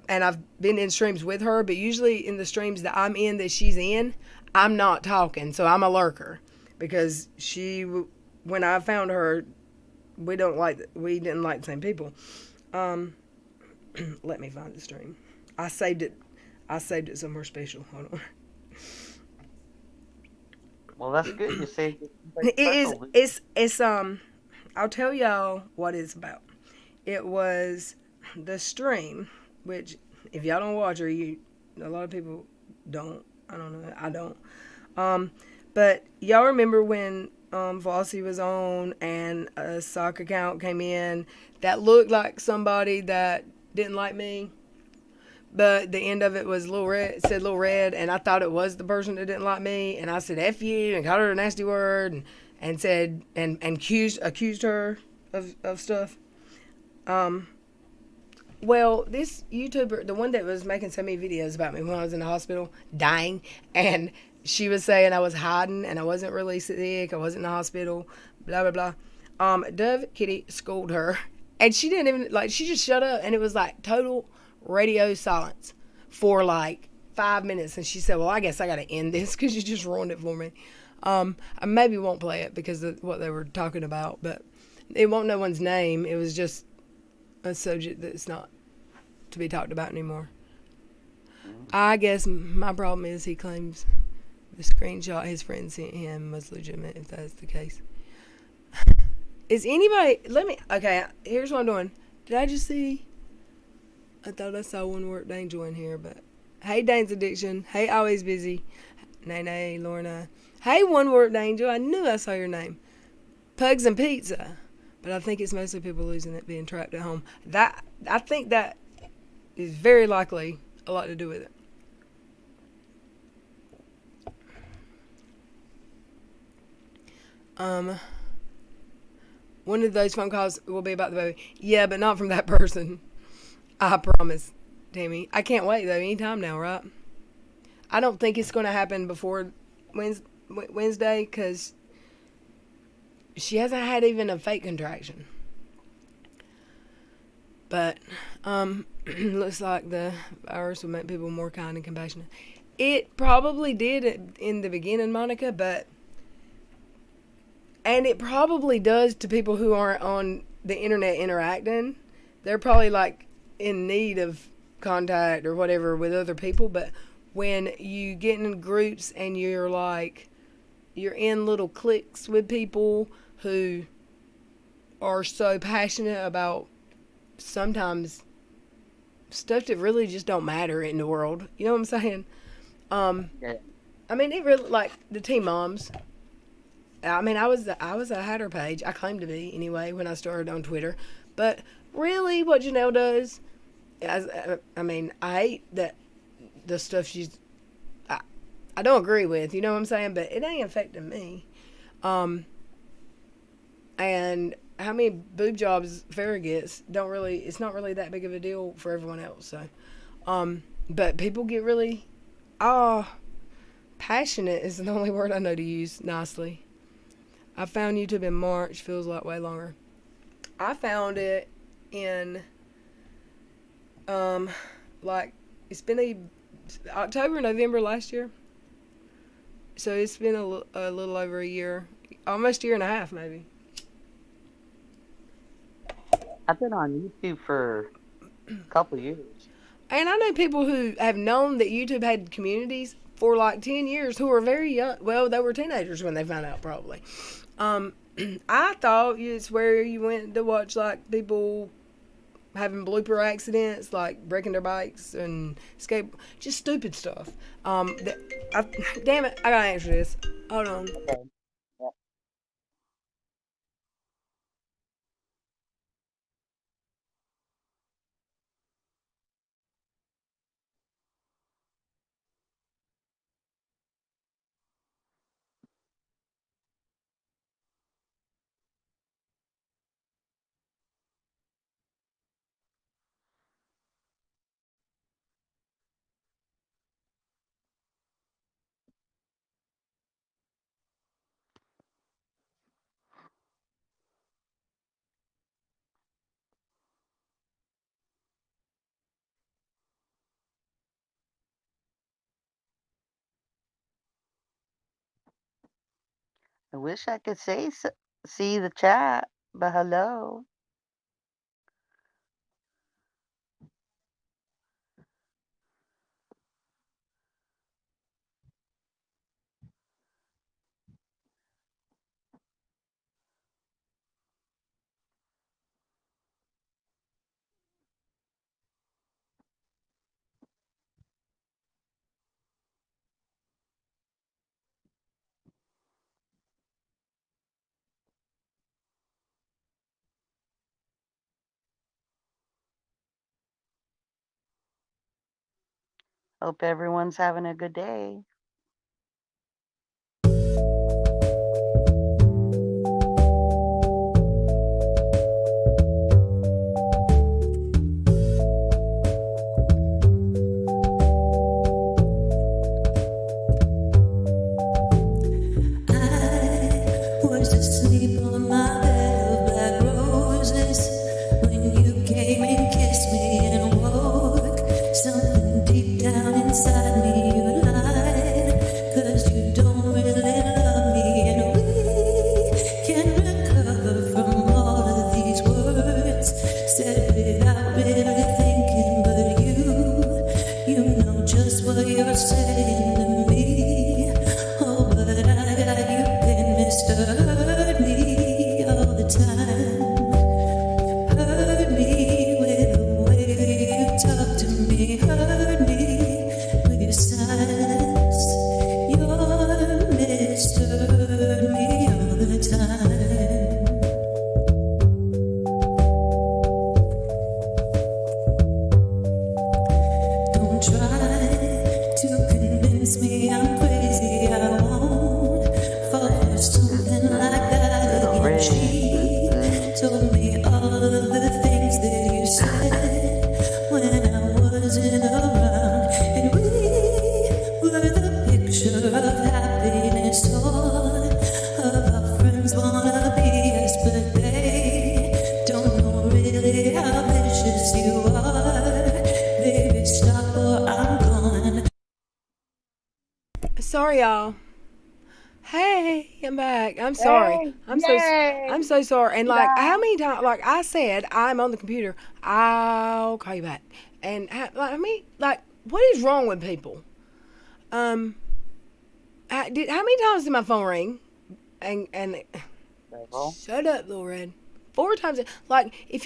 and I've been in streams with her, but usually in the streams that I'm in that she's in, I'm not talking, so I'm a lurker. Because when I found her, we didn't like the same people. Let me find the stream. I saved it somewhere special. Hold on. Well, that's good. You saved it. It's I'll tell y'all what it's about. It was the stream, which if y'all don't watch her, a lot of people don't. I don't know. I don't. But y'all remember when Flossie was on and a sock account came in that looked like somebody that didn't like me, but the end of it was said Lil Red, and I thought it was the person that didn't like me, and I said F you and called her a nasty word and said and accused her of stuff. Well, this YouTuber, the one that was making so many videos about me when I was in the hospital, dying, and she was saying I was hiding and I wasn't really sick, I wasn't in the hospital, blah blah blah. Dove Kitty schooled her, and she didn't even like. She just shut up, and it was like total radio silence for like 5 minutes, and she said, "Well, I guess I got to end this because you just ruined it for me." I maybe won't play it because of what they were talking about, but it won't know one's name. It was just a subject that's not to be talked about anymore. I guess my problem is he claims the screenshot his friend sent him was legitimate, if that's the case. Is anybody, okay, here's what I'm doing. Did I just see, I thought I saw One Worked Angel in here, but, hey Dane's Addiction, hey Always Busy, Nene, Lorna, hey One Worked Angel, I knew I saw your name. Pugs and Pizza. But I think it's mostly people losing it, being trapped at home. I think that is very likely a lot to do with it. One of those phone calls will be about the baby. Yeah, but not from that person. I promise, Tammy. I can't wait though. Anytime now, right? I don't think it's going to happen before Wednesday because she hasn't had even a fake contraction. But looks like the virus will make people more kind and compassionate. It probably did in the beginning, Monica, and it probably does to people who aren't on the internet interacting. They're probably like in need of contact or whatever with other people. But when you get in groups and you're in little cliques with people who are so passionate about sometimes stuff that really just don't matter in the world. You know what I'm saying? Yeah. I mean, it really, like the teen moms. I mean, I was a hatter page. I claimed to be anyway when I started on Twitter. But really, what Janelle does, I mean, I hate that the stuff I don't agree with. You know what I'm saying? But it ain't affecting me. And how many boob jobs Farrah gets it's not really that big of a deal for everyone else. So, but people get really, passionate is the only word I know to use nicely. I found YouTube in March, feels like way longer. I found it in, it's been October, November last year. So it's been a little over a year, almost a year and a half maybe. I've been on YouTube for a couple years. And I know people who have known that YouTube had communities for like 10 years who are very young. Well, they were teenagers when they found out, probably. I thought it's where you went to watch like people having blooper accidents, like breaking their bikes and just stupid stuff. Damn it, I gotta answer this. Hold on. Okay. Yeah. I wish I could see the chat, but hello. Hope everyone's having a good day. was asleep on my bed of black roses when you came and kissed me and woke something deep down inside me. You lied, 'cause you don't really love me, and we can recover from all of these words said without really thinking. But you know just what you're saying to me. Oh, but I got you pinned, Mr. Hurt Me all the time. Hurt me with the way that you talk to me. Hurt me with your silence. You're Mr. Hurt Me all the time. Don't try to convince me I'm crazy. I won't fall for something like that again. She told me all of the things that you said when I wasn't around, and we were the picture of happiness. All of our friends wanna be us, but they don't know really how vicious you are. Baby, stop or I'm gone. Sorry, y'all. Hey, I'm back. I'm sorry. Hey, I'm yay. so sorry. And like, Yeah. how many times? Like I said, I'm on the computer. I'll call you back. And I mean, like, what is wrong with people? How many times did my phone ring? And Several. shut up, Little Red. 4 times. Like, if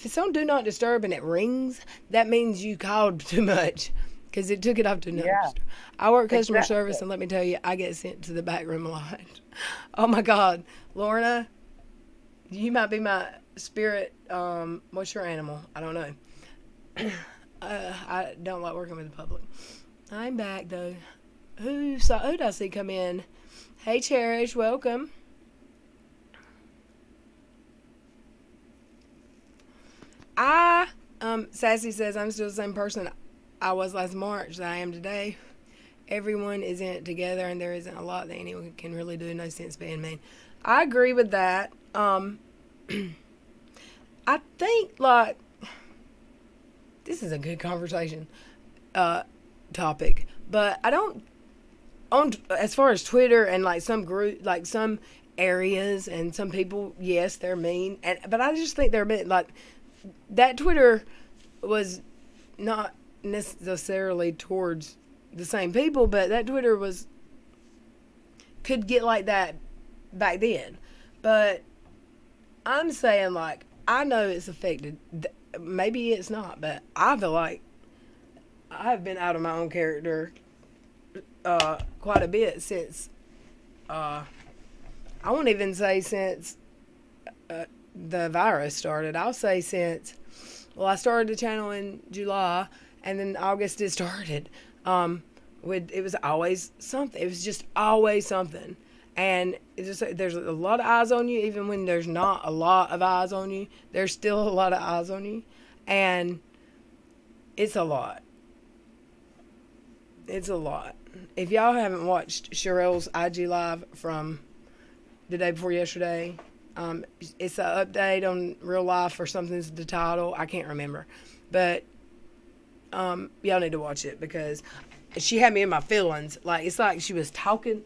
it's on Do Not Disturb and it rings, that means you called too much, because it took it off Do Not Yeah. Disturb. I work customer Exactly. service, and let me tell you, I get sent to the back room a lot. Oh my God, Lorna, you might be my spirit. What's your animal? I don't know. I don't like working with the public. I'm back though. Who did I see come in? Hey, Cherish, welcome. Sassy says I'm still the same person I was last March that I am today. Everyone is in it together, and there isn't a lot that anyone can really do. No sense being mean. I agree with that. I think, like, this is a good conversation topic, but I don't, as far as Twitter and like some group, like some areas and some people, yes, they're mean, but I just think they're a bit like that. Twitter was not necessarily towards the same people, but that Twitter could get like that back then. But I'm saying, like, I know it's affected. Maybe it's not, but I feel like I've been out of my own character quite a bit since I won't even say since the virus started. I'll say since, well, I started the channel in July, and then August it started. It was always something. It was just always something. And it's just, there's a lot of eyes on you, even when there's not a lot of eyes on you. There's still a lot of eyes on you. And it's a lot. It's a lot. If y'all haven't watched Squirrel's IG Live from the day before yesterday, it's an update on real life or something's the title. I can't remember. But y'all need to watch it, because she had me in my feelings. Like, it's like she was talking.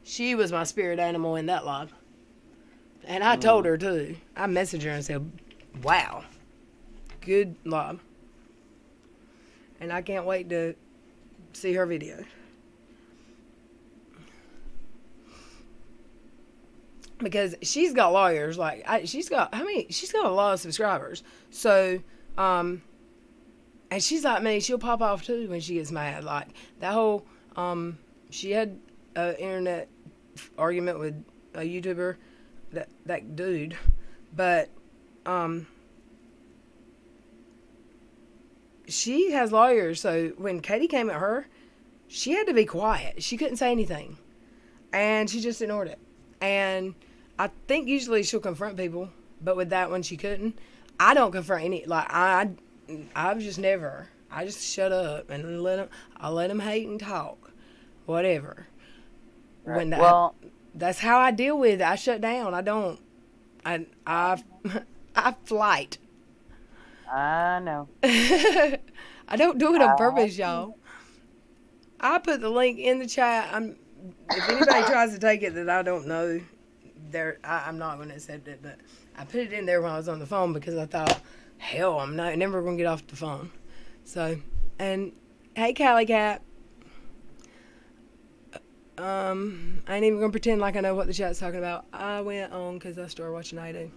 She was my spirit animal in that live. And I told her, too. I messaged her and said, wow, good live. And I can't wait to see her video. Because she's got lawyers. Like, she's got a lot of subscribers. So, and she's like me. She'll pop off, too, when she gets mad. Like, that whole, she had an internet argument with a YouTuber, that dude. But, she has lawyers. So, when Katie came at her, she had to be quiet. She couldn't say anything. And she just ignored it. And I think usually she'll confront people, but with that one she couldn't. I don't confront any. Like, I've just never. I just shut up and let them hate and talk, whatever. Right. When that Well, that's how I deal with it. I shut down. I don't. I I flight. I know. I don't do it on I purpose, y'all. I put the link in the chat. If anybody tries to take it that I don't know, I'm not going to accept it. But I put it in there when I was on the phone because I thought, hell, I'm never going to get off the phone. So, and hey, Callie Cat. I ain't even gonna pretend like I know what the chat's talking about. I went on because I started watching Ido.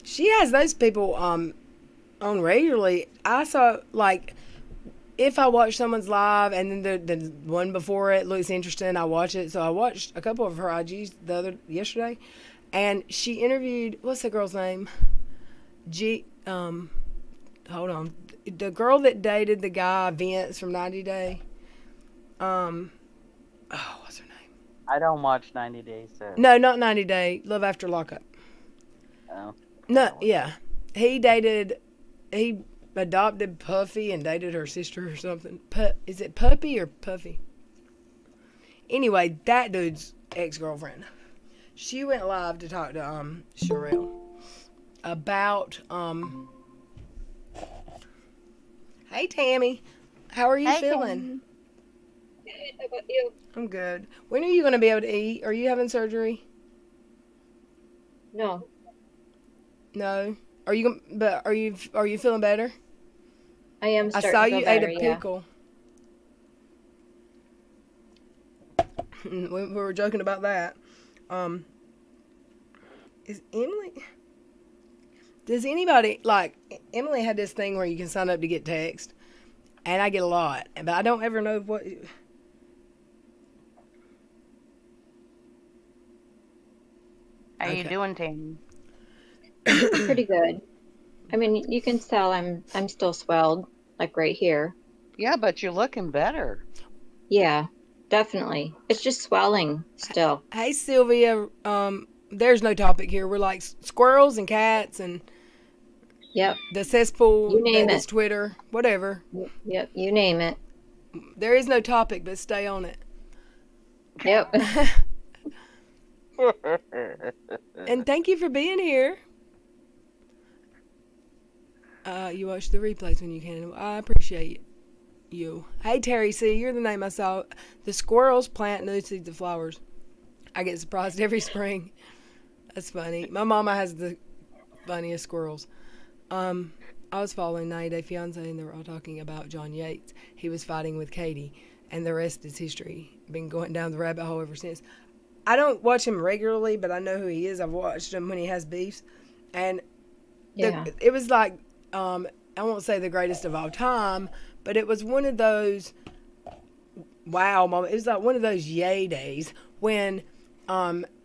She has those people on regularly. I saw, like, if I watch someone's live and then the one before it looks interesting, I watch it. So I watched a couple of her IGs yesterday, and she interviewed, what's the girl's name? Hold on, the girl that dated the guy Vince from 90 Day. What's her name? I don't watch 90 Days. So. No, not 90 Day. Love After Lockup. Oh. No, yeah. He adopted Puffy and dated her sister or something. Is it Puppy or Puffy? Anyway, that dude's ex-girlfriend. She went live to talk to Squirrel about Hey Tammy, how are you feeling? Good. How about you? I'm good. When are you going to be able to eat? Are you having surgery? No. No. Are you feeling better? I am I starting saw to feel you better, ate a pickle. We were joking about that. Is Emily? Does anybody, like, Emily had this thing where you can sign up to get text, and I get a lot, but I don't ever know what. How you doing, Tammy? Pretty good. I mean, you can tell I'm still swelled, like right here. Yeah, but you're looking better. Yeah, definitely. It's just swelling still. Hey Sylvia, there's no topic here. We're like squirrels and cats and Yep. the cesspool. You name that is it. Twitter, whatever. Yep. You name it. There is no topic, but stay on it. Yep. And thank you for being here. You watch the replays when you can. I appreciate you. Hey Terry C, you're the name I saw. The squirrels plant new seeds of flowers. I get surprised every spring. That's funny. My mama has the funniest squirrels. I was following 90 Day Fiance and they were all talking about John Yates. He was fighting with Katie, and the rest is history. Been going down the rabbit hole ever since. I don't watch him regularly, but I know who he is. I've watched him when he has beefs, and it was like I won't say the greatest of all time, but it was one of those wow moments. It was like one of those yay days when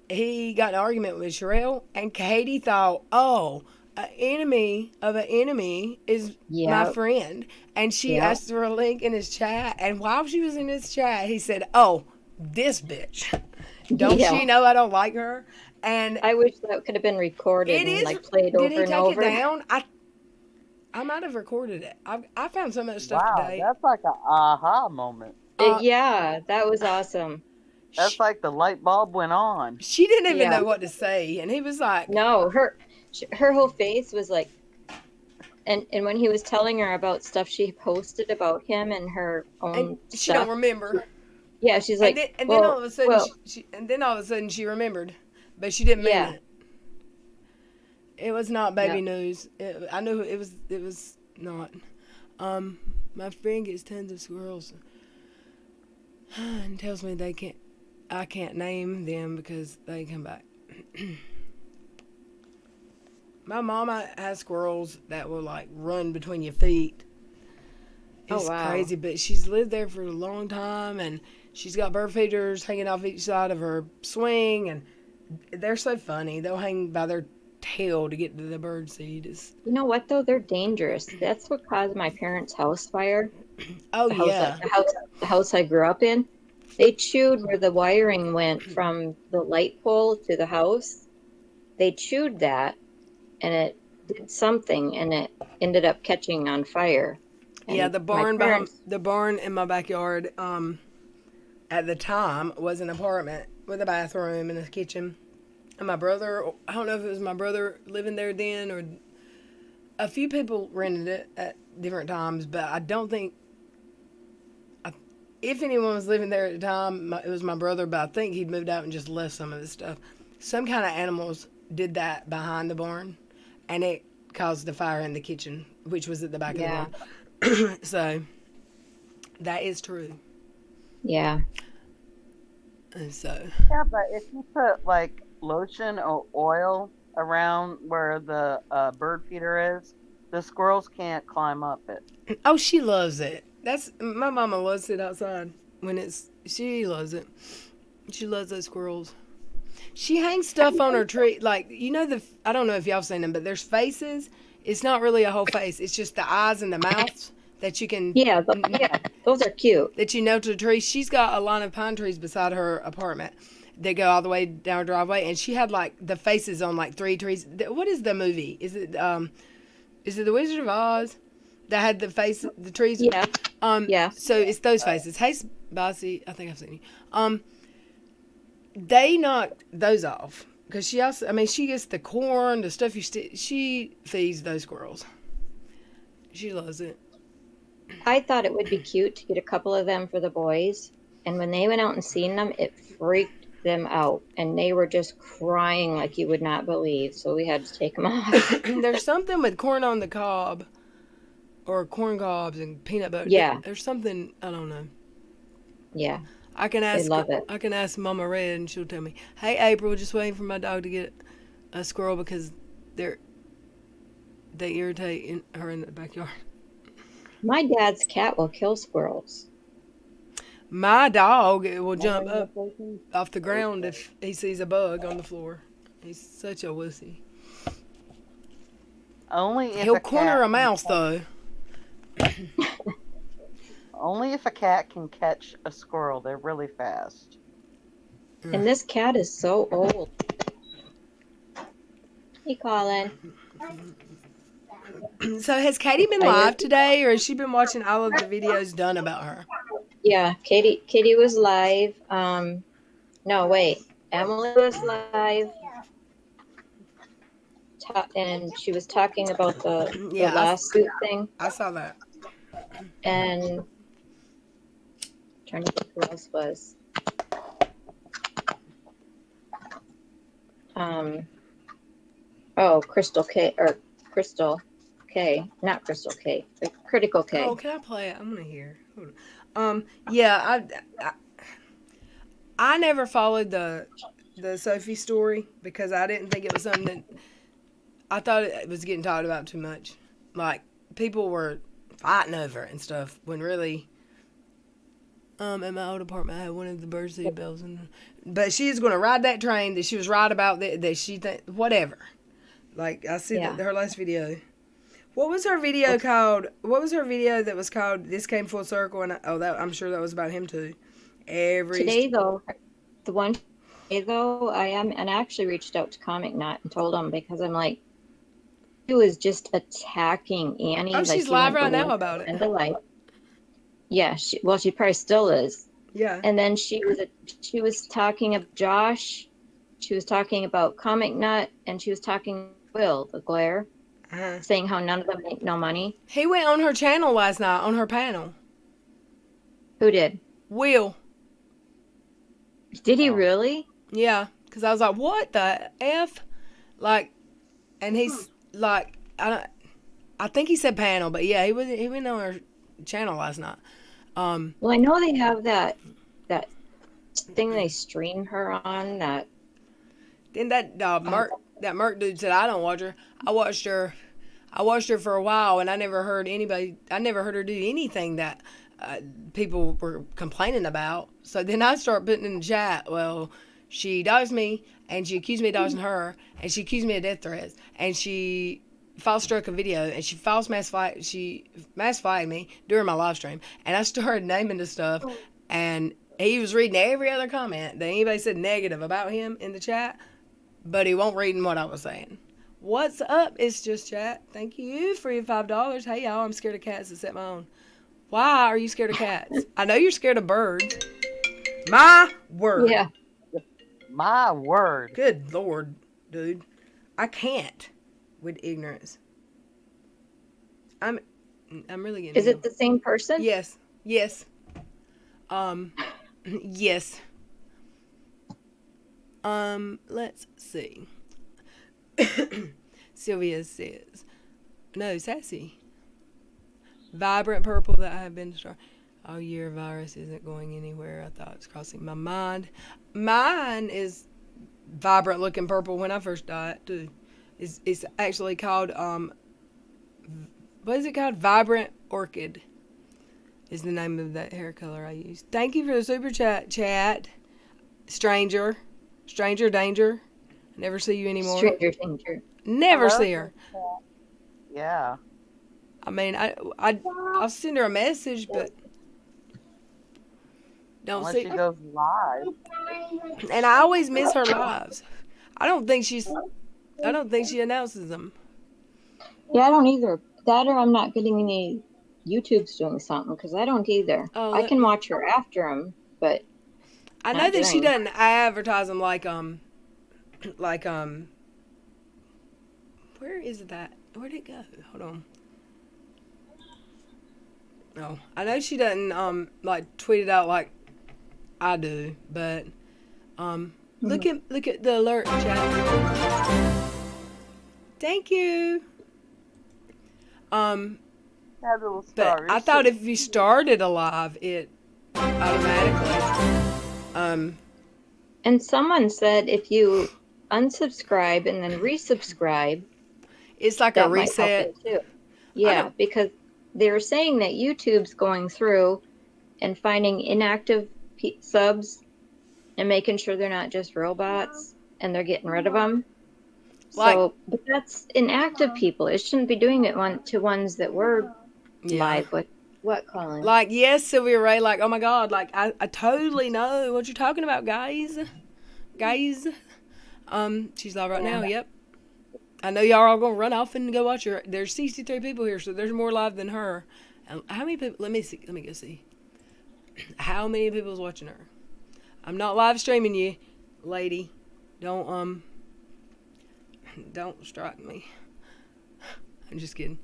he got in an argument with Squirrel, and Katie thought, oh, an enemy of an enemy is my friend, and she asked for a link in his chat, and while she was in his chat, he said, oh, this bitch. Don't she know I don't like her? And I wish that could have been recorded and like played over and over. Did he take it down? I might have recorded it. I found so much stuff today. That's like an aha moment. Yeah, that was awesome. That's like the light bulb went on. She didn't even know what to say, and he was like, no, her whole face was like, and when he was telling her about stuff she posted about him and her own and she stuff, don't remember. Yeah, she's like, and then all of a sudden she remembered, but she didn't mean it. It was not baby news. I knew it was. It was not. My friend gets tons of squirrels and tells me I can't name them because they come back. My mama has squirrels that will like run between your feet. It's crazy, but she's lived there for a long time, and she's got bird feeders hanging off each side of her swing, and they're so funny. They'll hang by their tail to get to the bird seed. You know what though? They're dangerous. That's what caused my parents' house fire. Oh The house I grew up in. They chewed where the wiring went from the light pole to the house. They chewed that, and it did something, and it ended up catching on fire. And the barn in my backyard at the time was an apartment with a bathroom and a kitchen. And my brother, I don't know if it was my brother living there then or a few people rented it at different times, but I don't think, if anyone was living there at the time, it was my brother, but I think he'd moved out and just left some of this stuff. Some kind of animals did that behind the barn, and it caused the fire in the kitchen, which was at the back of the barn. So, that is true. Yeah. And so. Yeah, but if you put like lotion or oil around where the bird feeder is, the squirrels can't climb up it. Oh, she loves it. My mama loves it outside she loves it. She loves those squirrels. She hangs stuff on her tree, like, I don't know if y'all seen them, but there's faces. It's not really a whole face. It's just the eyes and the mouths that you can. Yeah, those are cute. That you nail to the tree. She's got a line of pine trees beside her apartment. They go all the way down her driveway, and she had like the faces on like 3 trees. What is the movie? Is it The Wizard of Oz? That had the trees. Yeah. Yeah. So it's those faces. Hey, Bossy, I think I've seen you. They knocked those off because she gets the corn, the stuff she feeds those squirrels. She loves it. I thought it would be cute to get a couple of them for the boys, and when they went out and seen them, it freaked them out, and they were just crying like you would not believe. So we had to take them off. There's something with corn on the cob. Or corn cobs and peanut butter. Yeah. There's something, I don't know. Yeah. I can ask. They love it. I can ask Mama Red and she'll tell me, hey, April, just waiting for my dog to get a squirrel because they irritate her in the backyard. My dad's cat will kill squirrels. My dog will jump up off the ground if he sees a bug on the floor. He's such a wussy. He'll corner a mouse, though. Only if a cat can catch a squirrel. They're really fast. And this cat is so old. Hey, Colin. So has Katie been live today, or has she been watching all of the videos done about her? Yeah, Katie was live. No, wait. Emily was live. And she was talking about the lawsuit thing. I saw that. And trying to think who else was. Crystal K, not Crystal K, Critical K. Oh, can I play it? I'm gonna hear. Yeah, I never followed the Sophie story because I didn't think it was something that I thought it was getting talked about too much. Like people were fighting over it and stuff when really. At my old apartment, I had one of the birdseed bells, but she's going to ride that train. That she was right about that she whatever. Like I see her last video. What was her video called? What was her video that was called "This Came Full Circle"? And I'm sure that was about him too. Today though, I actually reached out to Comic Knot and told him because I'm like, he was just attacking Annie. Oh, she's live right now about it. Yeah, she probably still is. Yeah. And then she was talking of Josh. She was talking about Comic Nut, and she was talking Will the Glare, saying how none of them make no money. He went on her channel last night on her panel. Who did? Will. Did he really? Yeah, because I was like, what the F? Like, and he's like, I think he said panel, but yeah, he went on her channel last night. Well, I know they have that thing they stream her on. Then that Merc dude said I don't watch her. I watched her for a while, and I never heard her do anything that people were complaining about. So then I start putting in the chat, well, she doxed me, and she accused me of doxing her, and she accused me of death threats, and she false struck a video, and she mass fired me during my live stream, and I started naming the stuff, and he was reading every other comment that anybody said negative about him in the chat, but he won't read what I was saying. What's up? It's just chat. Thank you for your $5. Hey y'all, I'm scared of cats except my own. Why are you scared of cats? I know you're scared of birds. My word. Yeah. My word. Good Lord, dude. I can't with ignorance. I'm really getting Is it the same person? Yes. Yes. Yes. Let's see. Sylvia says, no, Sassy. Vibrant purple that I have been star. Oh, your virus isn't going anywhere. I thought it was crossing my mind. Mine is vibrant looking purple when I first got it, too. It's actually called, what is it called? Vibrant Orchid is the name of that hair color I use. Thank you for the super chat. Stranger danger. I never see you anymore. Stranger danger. Never see her. Yeah. I mean, I'll send her a message, but don't Unless see. she goes live. And I always miss her lives. I don't think she announces them. Yeah, I don't either. That or I'm not getting any YouTube's doing something because I don't either. Oh, I can watch her after them, but I know not that she during. doesn't advertise them like where is that? Where'd it go? Hold on. No, I know she doesn't like tweet it out like I do, but look at the alert chat. Thank you. That little But star. I thought if you started a live, it automatically. And someone said if you unsubscribe and then resubscribe, It's like that a might help reset. it too. Yeah, because they were saying that YouTube's going through and finding inactive subs and making sure they're not just robots and they're getting rid of them. So, but that's inactive people. It shouldn't be doing it to ones that were live with. What, Colin? Like, yes, Sylvia Ray, like, oh my God, like, I totally know what you're talking about, guys. Guys. She's live right now, yep. I know y'all are all going to run off and go watch her. There's 63 people here, so there's more live than her. How many people, let me go see. How many people is watching her? I'm not live streaming you, lady. Don't strike me. I'm just kidding.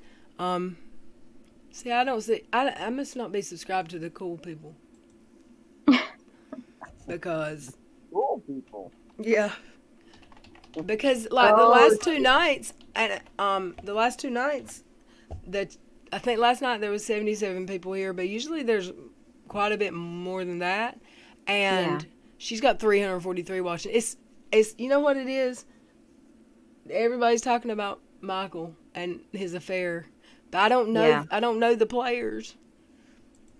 See, I don't see. I must not be subscribed to the cool people. Because. Cool people. Yeah. Because like the last two nights, and that I think last night there was 77 people here, but usually there's quite a bit more than that. And she's got 343 watching. It's you know what it is? Everybody's talking about Michael and his affair. But I don't know. I don't know the players,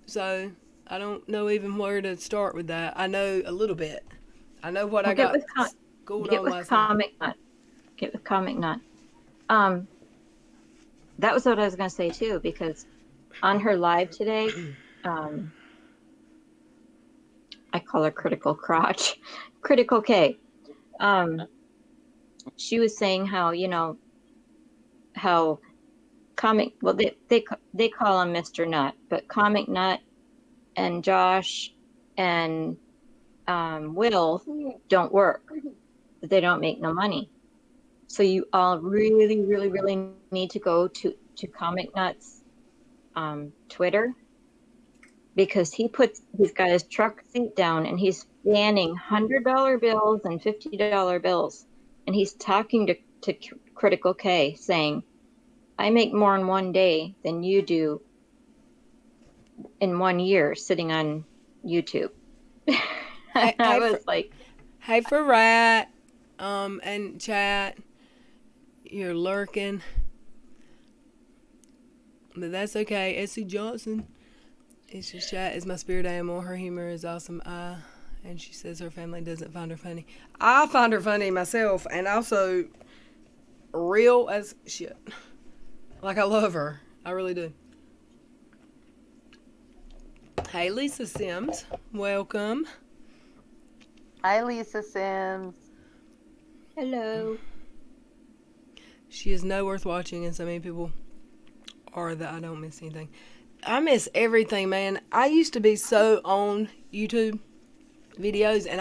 so I don't know even where to start with that. I know a little bit. I know what I got. Get with Comic Nut. Get with Comic Nut. That was what I was going to say too, because on her live today, I call her Critical Crotch, Critical K. She was saying how how Comic, well, they call him Mr. Nut, but Comic Nut and Josh and Will don't work. They don't make no money. So you all really, really, really need to go to Comic Nut's Twitter, because he's got his truck seat down and he's scanning $100 bills and $50 bills, and he's talking to Critical K saying, I make more in one day than you do in 1 year sitting on YouTube. I was like, hey, for Rat, and chat, you're lurking, but that's okay. Essie Johnson, it's just chat is my spirit animal. Her humor is awesome. And she says her family doesn't find her funny. I find her funny myself, and also real as shit. Like, I love her. I really do. Hey, Lisa Sims. Welcome. Hi, Lisa Sims. hello. She is no worth watching, and so many people are that I don't miss anything. I miss everything, man. I used to be so on YouTube videos, and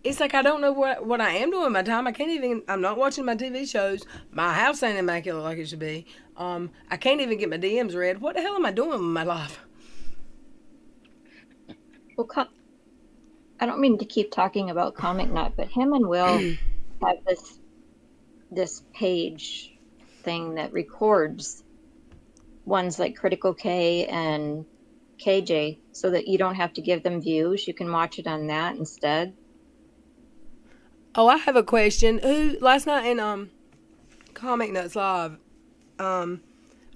It's like I don't know what I am doing with my time. I'm not watching my TV shows. My house ain't immaculate like it should be. I can't even get my DMs read. What the hell am I doing with my life? Well, I don't mean to keep talking about Comic Nut, but him and Will have this page thing that records ones like Critical K and KJ, so that you don't have to give them views. You can watch it on that instead. Oh, I have a question. Who last night in Comic Nuts Live, no,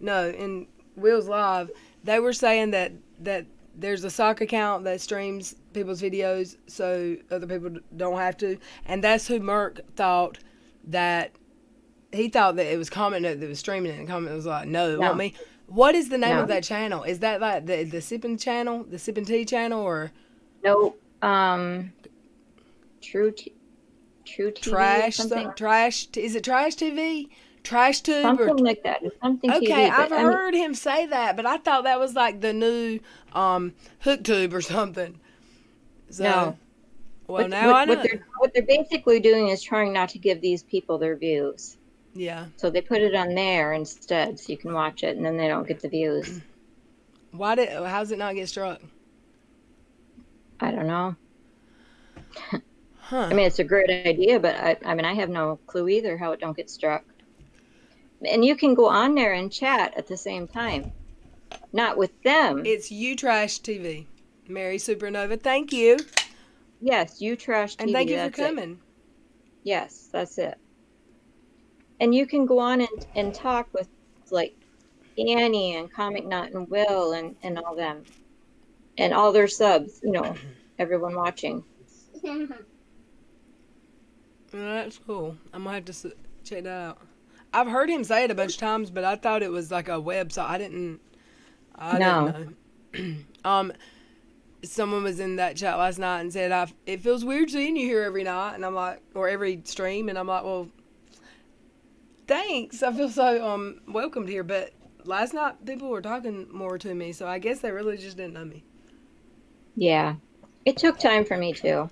in Will's Live, they were saying that there's a sock account that streams people's videos so other people don't have to, and that's who Merck thought that. He thought that it was Comic Nut that was streaming it, and Comic Nut was like, no, it won't me. What is the name of that channel? Is that like the Sippin' channel, the Sippin' Tea channel, or no? True TV, Trash something? Trash? Is it Trash TV? Trash Tube? Something like that. It's something Okay, TV, I've heard him say that, but I thought that was like the new Hook Tube or something. So, no. Well, now I know. What they're basically doing is trying not to give these people their views. Yeah. So they put it on there instead, so you can watch it, and then they don't get the views. How's it not get struck? I don't know. Huh. I mean, it's a great idea, but I have no clue either how it don't get struck. And you can go on there and chat at the same time. Not with them. It's You Trash TV. Mary Supernova, thank you. Yes, You Trash TV. And thank you for coming. Yes, that's it. And you can go on and talk with, like, Annie and Comic Nut and Will and all them. And all their subs, everyone watching. That's cool. I'm going to have to check that out. I've heard him say it a bunch of times, but I thought it was like a website. I didn't know. Someone was in that chat last night and said, it feels weird seeing you here every night. And I'm like, or every stream. And I'm like, well, thanks. I feel so welcomed here. But last night people were talking more to me. So I guess they really just didn't know me. Yeah. It took time for me too.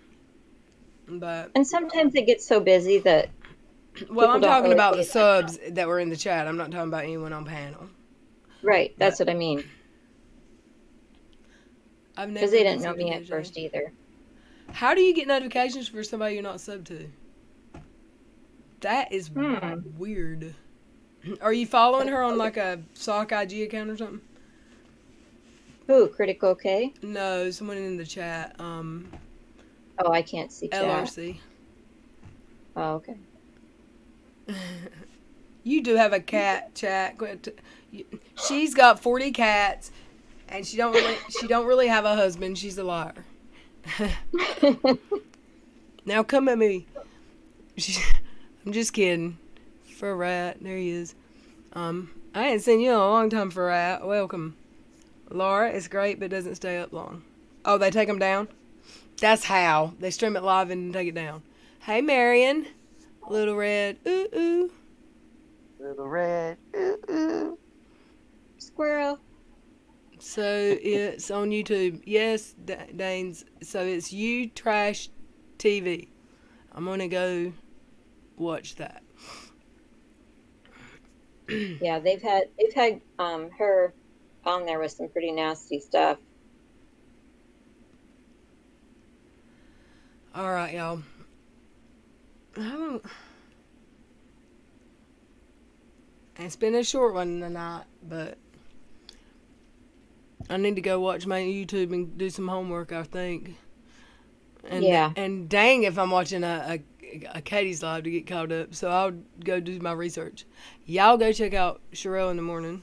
And sometimes it gets so busy that. Well, I'm talking about the subs that were in the chat. I'm not talking about anyone on panel. Right. That's what I mean. Because they didn't know me at first either. How do you get notifications for somebody you're not sub to? That is weird. Are you following her on like a sock IG account or something? Who? Critical K? No, someone in the chat. Oh, I can't see chat. LRC. Oh, okay. You do have a cat, chat. She's got 40 cats, and she don't really have a husband. She's a liar. Now come at me. I'm just kidding. For a rat, there he is. I ain't seen you in a long time, for a rat. Welcome, Laura. It's great, but doesn't stay up long. Oh, they take them down. That's how they stream it live and take it down. Hey, Marion. Little Red, ooh, ooh. Little Red, ooh, ooh. Squirrel. So it's on YouTube. Yes, Danes. So it's You Trash TV. I'm going to go watch that. Yeah, they've had her on there with some pretty nasty stuff. All right, y'all. It's been a short one tonight, but I need to go watch my YouTube and do some homework, I think. And, yeah. And dang if I'm watching a Katie's live to get caught up, so I'll go do my research. Y'all go check out Squirrel in the morning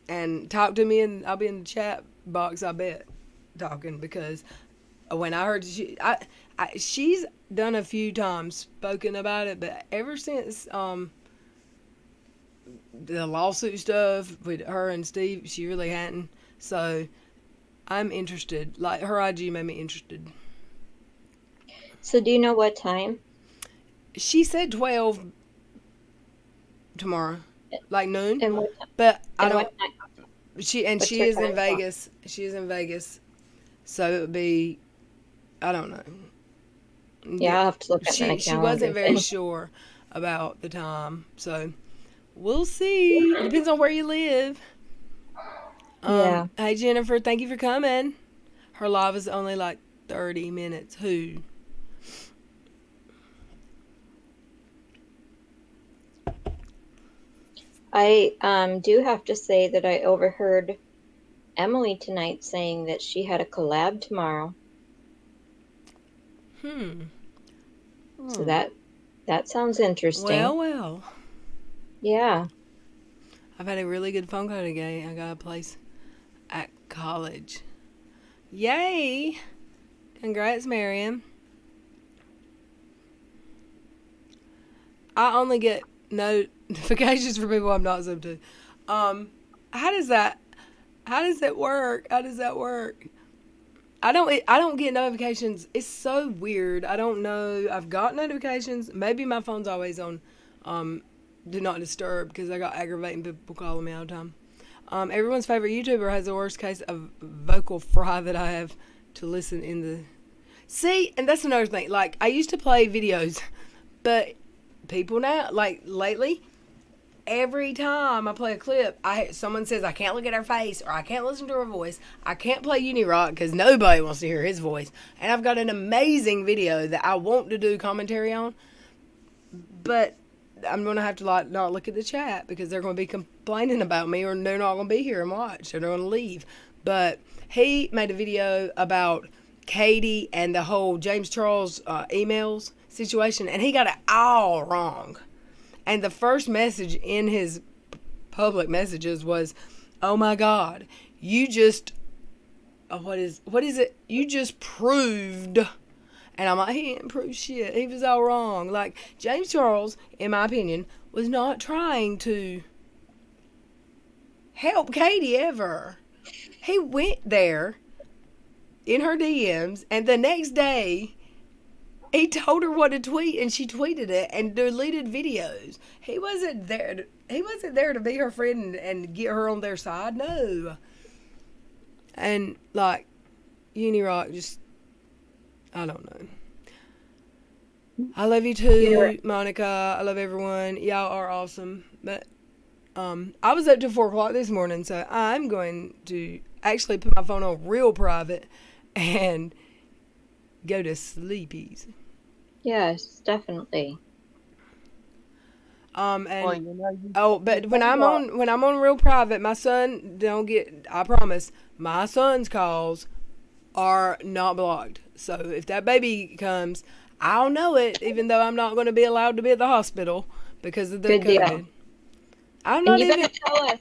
and talk to me, and I'll be in the chat box, I bet, talking, because when I heard she's done a few times spoken about it, but ever since the lawsuit stuff with her and Steve, she really hadn't. So I'm interested. Like, her IG made me interested. So do you know what time? She said 12 tomorrow, like noon. And what time? But and I don't. She is in time Vegas. She is in Vegas, so it would be. I don't know. Yeah, I'll have to look at my calendar. She wasn't very sure about the time, so we'll see. It depends on where you live. Yeah. Hey Jennifer, thank you for coming. Her live is only like 30 minutes. Who? I do have to say that I overheard Emily tonight saying that she had a collab tomorrow. So that sounds interesting. Well. Yeah. I've had a really good phone call today. I got a place at college. Yay! Congrats, Miriam. I only get notifications for people I'm not subbed to. How does that work? How does that work? I don't get notifications. It's so weird. I don't know. I've got notifications. Maybe my phone's always on do not disturb because I got aggravating people calling me all the time. Everyone's favorite YouTuber has the worst case of vocal fry that I have to listen in the... See, and that's another thing. Like, I used to play videos, but people now, like, lately, every time I play a clip, someone says I can't look at her face or I can't listen to her voice. I can't play Unirock because nobody wants to hear his voice. And I've got an amazing video that I want to do commentary on, but I'm going to have to not look at the chat because they're going to be complaining about me or they're not going to be here and watch or they're going to leave. But he made a video about Katie and the whole James Charles emails situation, and he got it all wrong. And the first message in his public messages was, "Oh my God, you just what is it? You just proved." And I'm like, he didn't prove shit. He was all wrong. Like, James Charles, in my opinion, was not trying to help Katie ever. He went there in her DMs, and the next day, he told her what to tweet, and she tweeted it and deleted videos. He wasn't there to be her friend and get her on their side. No. And, like, Unirock just... I don't know. I love you too, Monica. I love everyone. Y'all are awesome. But I was up till 4 o'clock this morning, so I'm going to actually put my phone on real private and go to sleepies. Yes, definitely. And Well, you know, but when I'm on real private, my son don't get. I promise, my son's calls are not blocked. So if that baby comes, I'll know it, even though I'm not going to be allowed to be at the hospital because of the Good deal. COVID. I'm And not you even. better tell us.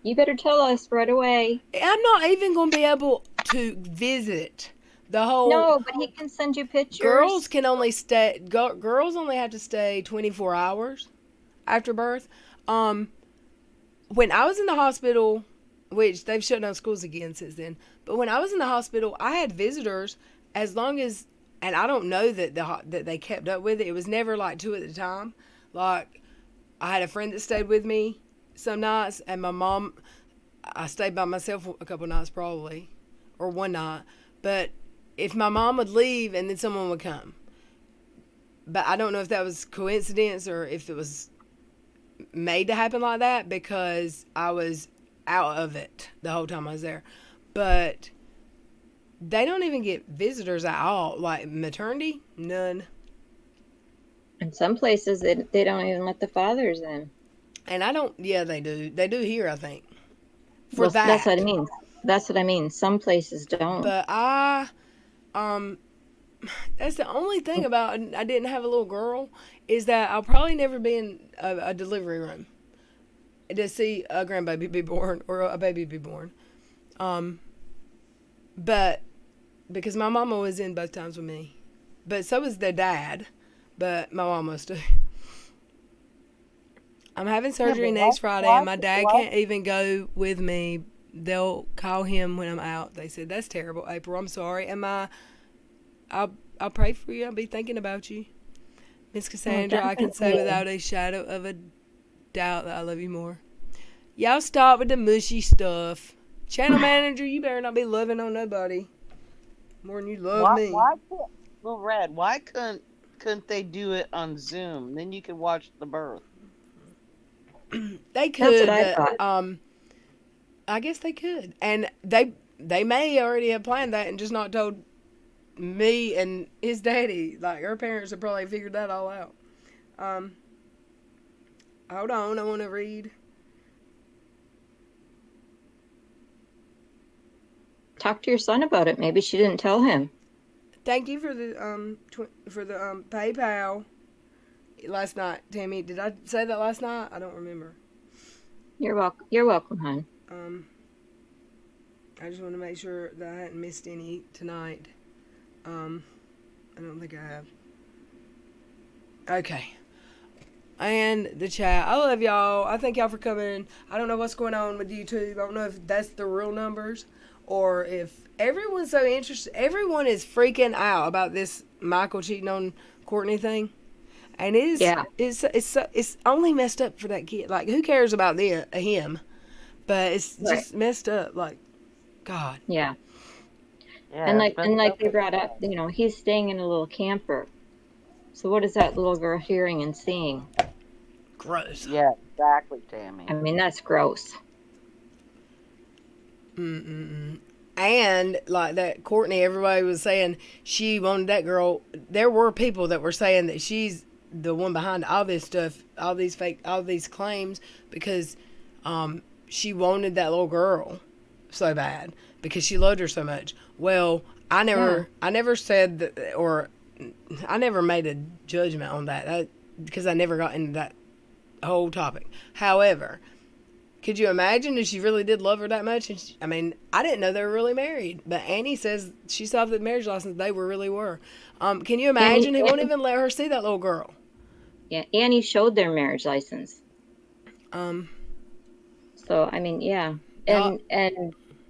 You better tell us right away. I'm not even going to be able to visit the whole. No, but he can send you pictures. Girls can only stay. Girls only have to stay 24 hours after birth. When I was in the hospital, which they've shut down schools again since then, but when I was in the hospital, I had visitors as long as, and I don't know that that they kept up with it. It was never like 2 at a time. Like, I had a friend that stayed with me some nights, and my mom, I stayed by myself a couple nights probably, or one night. But if my mom would leave and then someone would come. But I don't know if that was coincidence or if it was made to happen like that because I was out of it the whole time I was there. But they don't even get visitors at all. Like maternity, none. In some places, they don't even let the fathers in. And I don't, yeah, they do. They do here, I think. For Well, that. That's what I mean. That's what I mean. Some places don't. But that's the only thing about I didn't have a little girl is that I'll probably never be in a delivery room to see a grandbaby be born or a baby be born. But because my mama was in both times with me, but so was their dad, but my mama was too. I'm having surgery next Friday, and my dad can't even go with me. They'll call him when I'm out. They said, "That's terrible, April. I'm sorry." And I'll pray for you. I'll be thinking about you. Miss Cassandra, I can say without a shadow of a doubt that I love you more. Y'all stop with the mushy stuff. Channel manager, you better not be loving on nobody more than you love me. Why couldn't, Little Red, why couldn't couldn't they do it on Zoom? Then you could watch the birth. They That's could, what I but thought. I guess they could, and they may already have planned that and just not told me and his daddy. Like her parents have probably figured that all out. Um, Hold on, I want to read. Talk to your son about it. Maybe she didn't tell him. Thank you for the PayPal last night, Tammy. Did I say that last night? I don't remember. You're welcome. You're welcome, hon. I just want to make sure that I hadn't missed any tonight. I don't think I have. Okay. And the chat. I love y'all. I thank y'all for coming. I don't know what's going on with YouTube. I don't know if that's the real numbers or if everyone's so interested. Everyone is freaking out about this Michael cheating on Courtney thing. And it's only messed up for that kid. Like, who cares about him? But it's just messed up. Like, God. Yeah. Yeah, And it's been like they so brought up, he's staying in a little camper. So what is that little girl hearing and seeing? Gross. Yeah, exactly, Tammy. I mean, that's gross. And like that Courtney, everybody was saying she wanted that girl. There were people that were saying that she's the one behind all this stuff, all these claims, because she wanted that little girl so bad because she loved her so much. Well, I never said that, or I never made a judgment on that because I never got into that whole topic. However, could you imagine if she really did love her that much? And I didn't know they were really married, but Annie says she saw the marriage license. They really were. Can you imagine? He won't even let her see that little girl. Yeah, Annie showed their marriage license. So I mean, yeah, and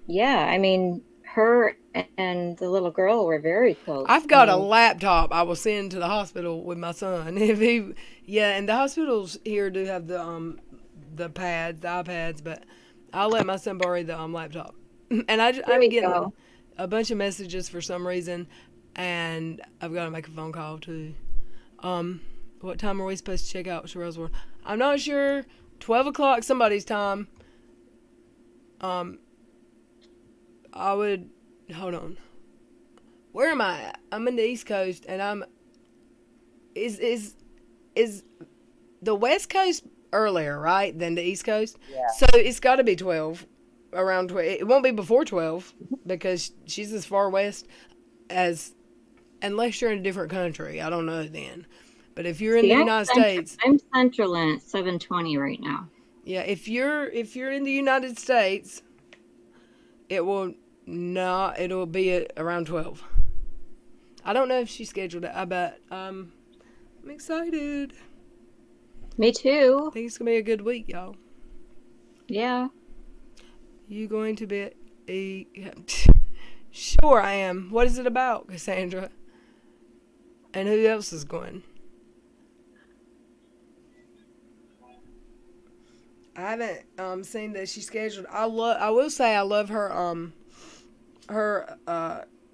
yeah, I mean, her and the little girl were very close. I've got a laptop I will send to the hospital with my son. And the hospitals here do have the iPads, but I'll let my son borrow the laptop. And I'm getting a bunch of messages for some reason, and I've got to make a phone call too. What time are we supposed to check out Squirrels World? I'm not sure. 12 o'clock somebody's time. I would hold on. Where am I at? I'm in the East Coast, and is the West Coast earlier, right, than the East Coast? Yeah. So it's got to be 12, around 12. It won't be before 12 because she's as far west as, unless you're in a different country. I don't know then. But if you're in the United States, I'm Central and it's 7:20 right now. Yeah, if you're in the United States, it'll be at around 12. I don't know if she scheduled it. I bet. I'm excited. Me too. I think it's gonna be a good week, y'all. Yeah. You going to be Sure I am. What is it about, Cassandra? And who else is going? I haven't seen that she scheduled. I will say I love her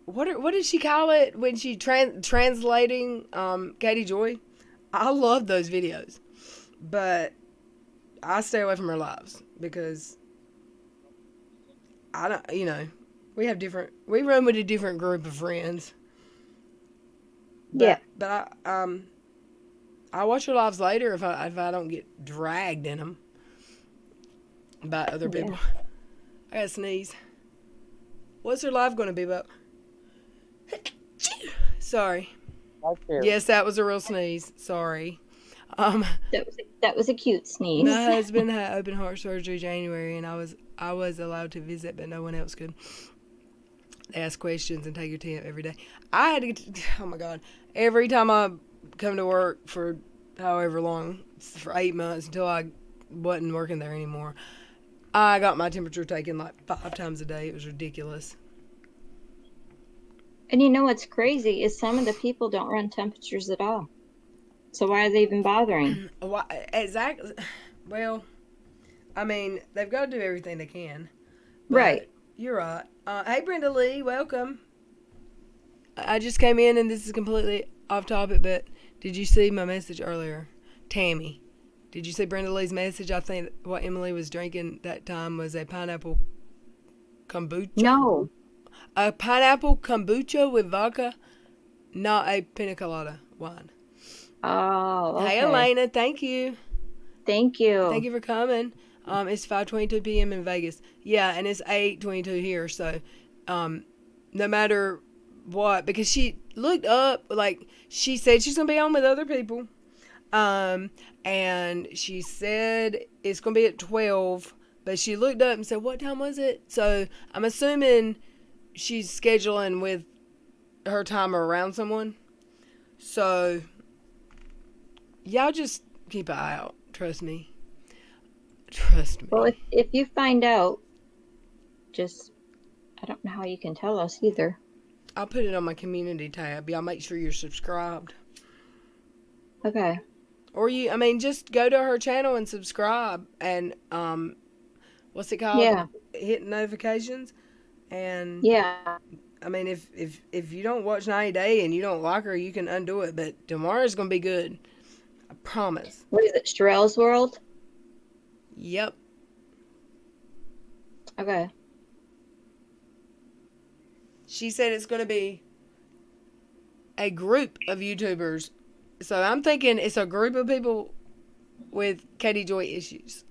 what did she call it when she translating Katie Joy? I love those videos. But I stay away from her lives because I don't, we run with a different group of friends. Yeah. But I watch her lives later if I don't get dragged in them by other people. I gotta sneeze. What's her life gonna be about? Sorry. Yes, that was a real sneeze. Sorry. That was a cute sneeze. My husband had open heart surgery January, and I was allowed to visit, but no one else could. They ask questions and take your tent every day. I had to get oh my God. Every time I come to work for however long, for 8 months until I wasn't working there anymore, I got my temperature taken like 5 times a day. It was ridiculous. And you know what's crazy is some of the people don't run temperatures at all. So why are they even bothering? Exactly. Well, I mean, they've got to do everything they can. Right. You're right. Hey, Brenda Lee, welcome. I just came in, and this is completely off topic, but Did you see my message earlier? Tammy, did you see Brenda Lee's message? I think what Emily was drinking that time was a pineapple kombucha. No. A pineapple kombucha with vodka, not a pina colada wine. Oh, okay. Hey, Elena, thank you. Thank you. Thank you for coming. It's 5:22 p.m. in Vegas. Yeah, and it's 8:22 here. So, no matter what, because she looked up, like she said she's gonna be on with other people, and she said it's gonna be at 12. But she looked up and said, "What time was it?" So I'm assuming she's scheduling with her timer around someone. So y'all just keep an eye out. Trust me. Trust me. Well, if you find out, just, I don't know how you can tell us either. I'll put it on my community tab. Y'all make sure you're subscribed. Okay. Or just go to her channel and subscribe and, what's it called? Yeah. Hit notifications. And, Yeah. I mean, if you don't watch 90 Day and you don't like her, you can undo it. But tomorrow's going to be good. I promise. What is it, Squirrels World? Yep. Okay. She said it's going to be a group of YouTubers. So I'm thinking it's a group of people with Katie Joy issues.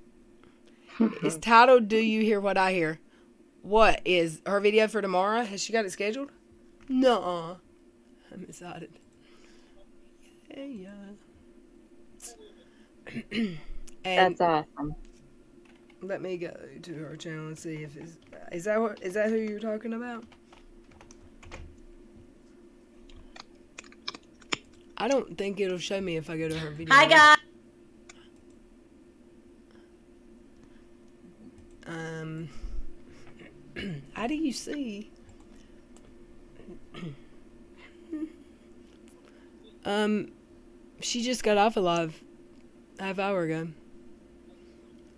It's titled, Do You Hear What I Hear? What is her video for tomorrow? Has she got it scheduled? Nuh-uh. I'm excited. Yeah. And That's awesome. let me go to her channel and see if it's... Is that who you're talking about? I don't think it'll show me if I go to her video. Hi, guys. How do you see? She just got off a live half hour ago.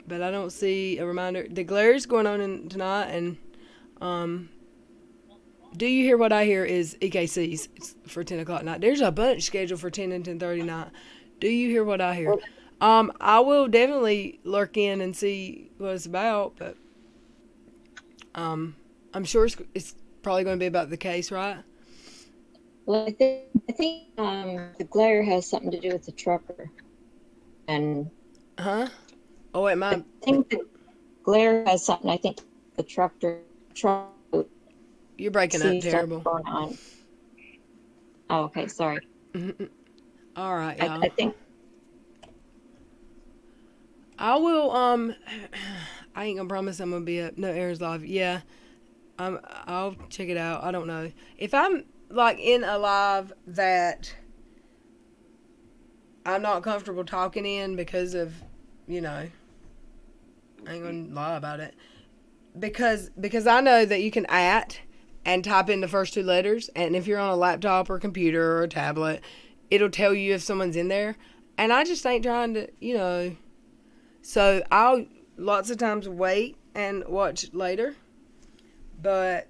But I don't see a reminder. The glare's going on tonight, and Do You Hear What I Hear is EKC's. It's for 10 o'clock night. There's a bunch scheduled for 10 and 10:30 night. Do You Hear What I Hear? I will definitely lurk in and see what it's about, but I'm sure it's probably going to be about the case, right? Well, I think the glare has something to do with the trucker. And Huh? Oh, it I might. think the glare has something, I think the truck You're breaking up terrible. going on. Oh, okay, sorry. All right, y'all. I think I will, I ain't gonna promise I'm gonna be up. No errors live. Yeah. I'll check it out. I don't know. If I'm, like, in a live that I'm not comfortable talking in because of, I ain't gonna lie about it. Because I know that you can and type in the first two letters, and if you're on a laptop or computer or a tablet, it'll tell you if someone's in there. And I just ain't trying to, so I'll lots of times wait and watch later. But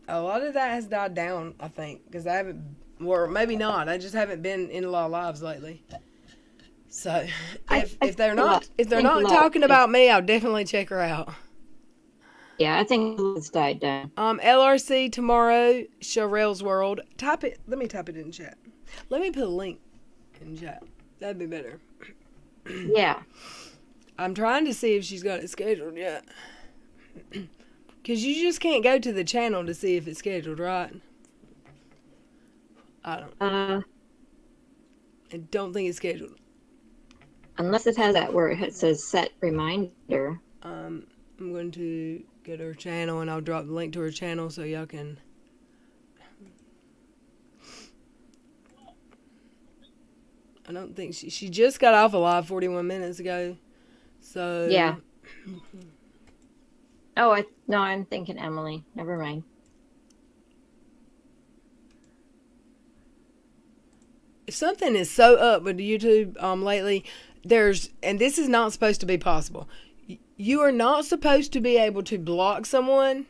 a lot of that has died down, I think, because I haven't, or maybe not. I just haven't been in a lot of lives lately. So if they're not talking about me, I'll definitely check her out. Yeah, I think it's died down. LRC tomorrow, Squirrels World. Type it. Let me type it in chat. Let me put a link in chat. That'd be better. Yeah. I'm trying to see if she's got it scheduled yet. Because you just can't go to the channel to see if it's scheduled, right? I don't think it's scheduled. Unless it has that where it says set reminder. I'm going to go to her channel, and I'll drop the link to her channel so y'all can... I don't think she just got off a live 41 minutes ago. So... Yeah. Oh, I'm thinking Emily. Never mind. Something is so up with YouTube lately. And this is not supposed to be possible. You are not supposed to be able to block someone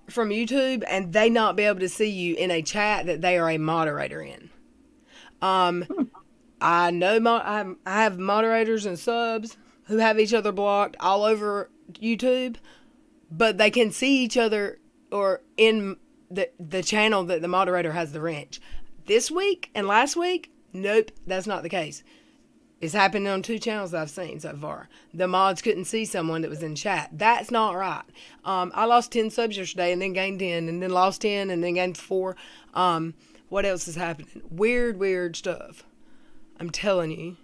from YouTube and they not be able to see you in a chat that they are a moderator in. I know I have moderators and subs who have each other blocked all over YouTube, but they can see each other or in the channel that the moderator has the wrench. This week and last week, nope, that's not the case. It's happened on 2 channels that I've seen so far. The mods couldn't see someone that was in chat. That's not right. I lost 10 subs yesterday and then gained 10 and then lost 10 and then gained 4. What else is happening? Weird stuff. I'm telling you.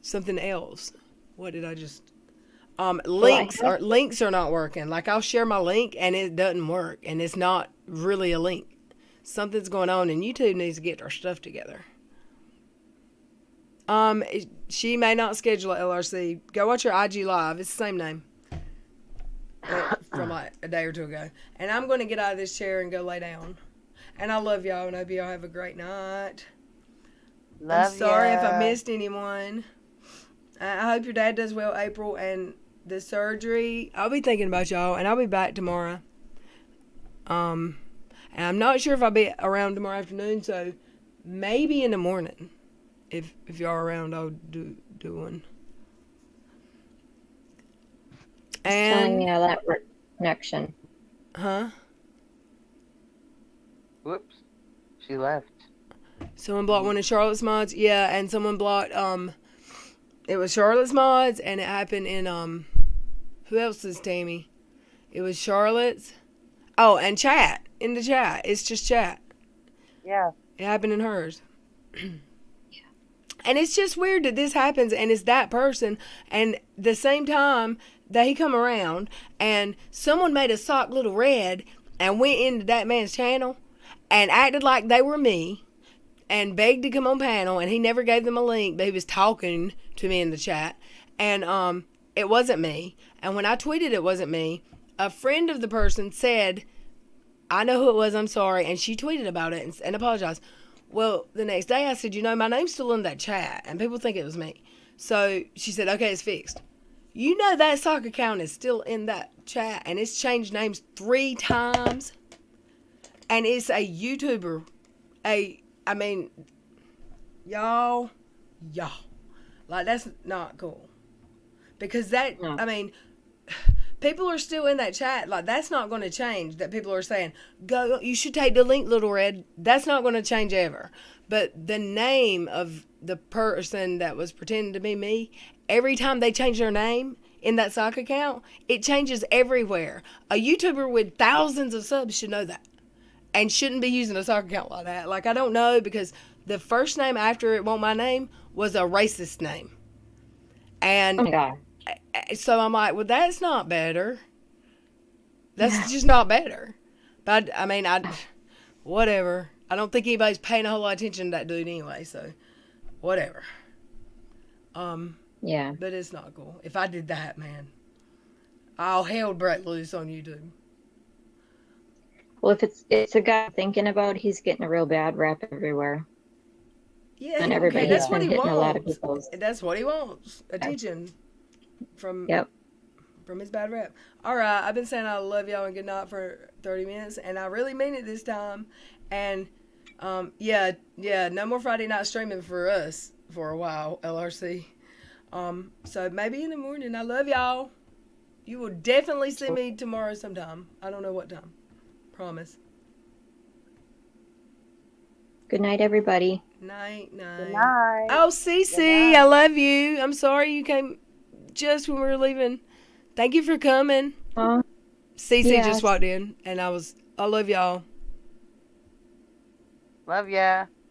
Something else. What did I just... links are not working. Like, I'll share my link and it doesn't work. And it's not really a link. Something's going on and YouTube needs to get their stuff together. She may not schedule at LRC. Go watch her IG live. It's the same name. From like a day or 2 ago. And I'm going to get out of this chair and go lay down. And I love y'all and I hope y'all have a great night. I'm sorry if I missed anyone. I hope your dad does well, April, and the surgery. I'll be thinking about y'all and I'll be back tomorrow. And I'm not sure if I'll be around tomorrow afternoon, so maybe in the morning. If y'all are around, I'll do one. And Telling me how that connection. Huh? Whoops. She left. Someone blocked one of Charlotte's mods. Yeah, and someone blocked it was Charlotte's mods and it happened in who else is Tammy? It was Charlotte's. Oh, and chat. In the chat. It's just chat. Yeah. It happened in hers. And it's just weird that this happens and it's that person and the same time that he come around and someone made a sock little red and went into that man's channel and acted like they were me and begged to come on panel and he never gave them a link, but he was talking to me in the chat and it wasn't me. And when I tweeted it wasn't me, a friend of the person said, I know who it was, I'm sorry, and she tweeted about it and apologized. Well, the next day I said, my name's still in that chat, and people think it was me. So she said, okay, it's fixed. You know that sock account is still in that chat, and it's changed names 3 times. And it's a YouTuber. Y'all. Like, that's not cool. Because people are still in that chat. Like, that's not going to change. That people are saying, go, you should take the link, Little Red. That's not going to change ever. But the name of the person that was pretending to be me, every time they change their name in that sock account, it changes everywhere. A YouTuber with thousands of subs should know that. And shouldn't be using a sock account like that. Like, I don't know, because the first name after it wasn't my name was a racist name. And... Oh my God. So I'm like, well, that's not better. That's just not better. But whatever. I don't think anybody's paying a whole lot of attention to that dude anyway. So, whatever. Yeah. But it's not cool. If I did that, man, I'll hell break loose on YouTube. Well, if it's a guy thinking about, he's getting a real bad rap everywhere. Yeah, And everybody that's has what been he hitting a lot of wants. people's. That's what he wants. Attention from his bad rap. All right, I've been saying I love y'all and good night for 30 minutes, and I really mean it this time. And no more Friday night streaming for us for a while, LRC. So maybe in the morning. I love y'all. You will definitely see me tomorrow sometime. I don't know what time. Promise. Good night, everybody. Night. Good night. Oh, Cece, I love you. I'm sorry you came just when we were leaving. Thank you for coming. Cece just walked in, and I love y'all. Love ya.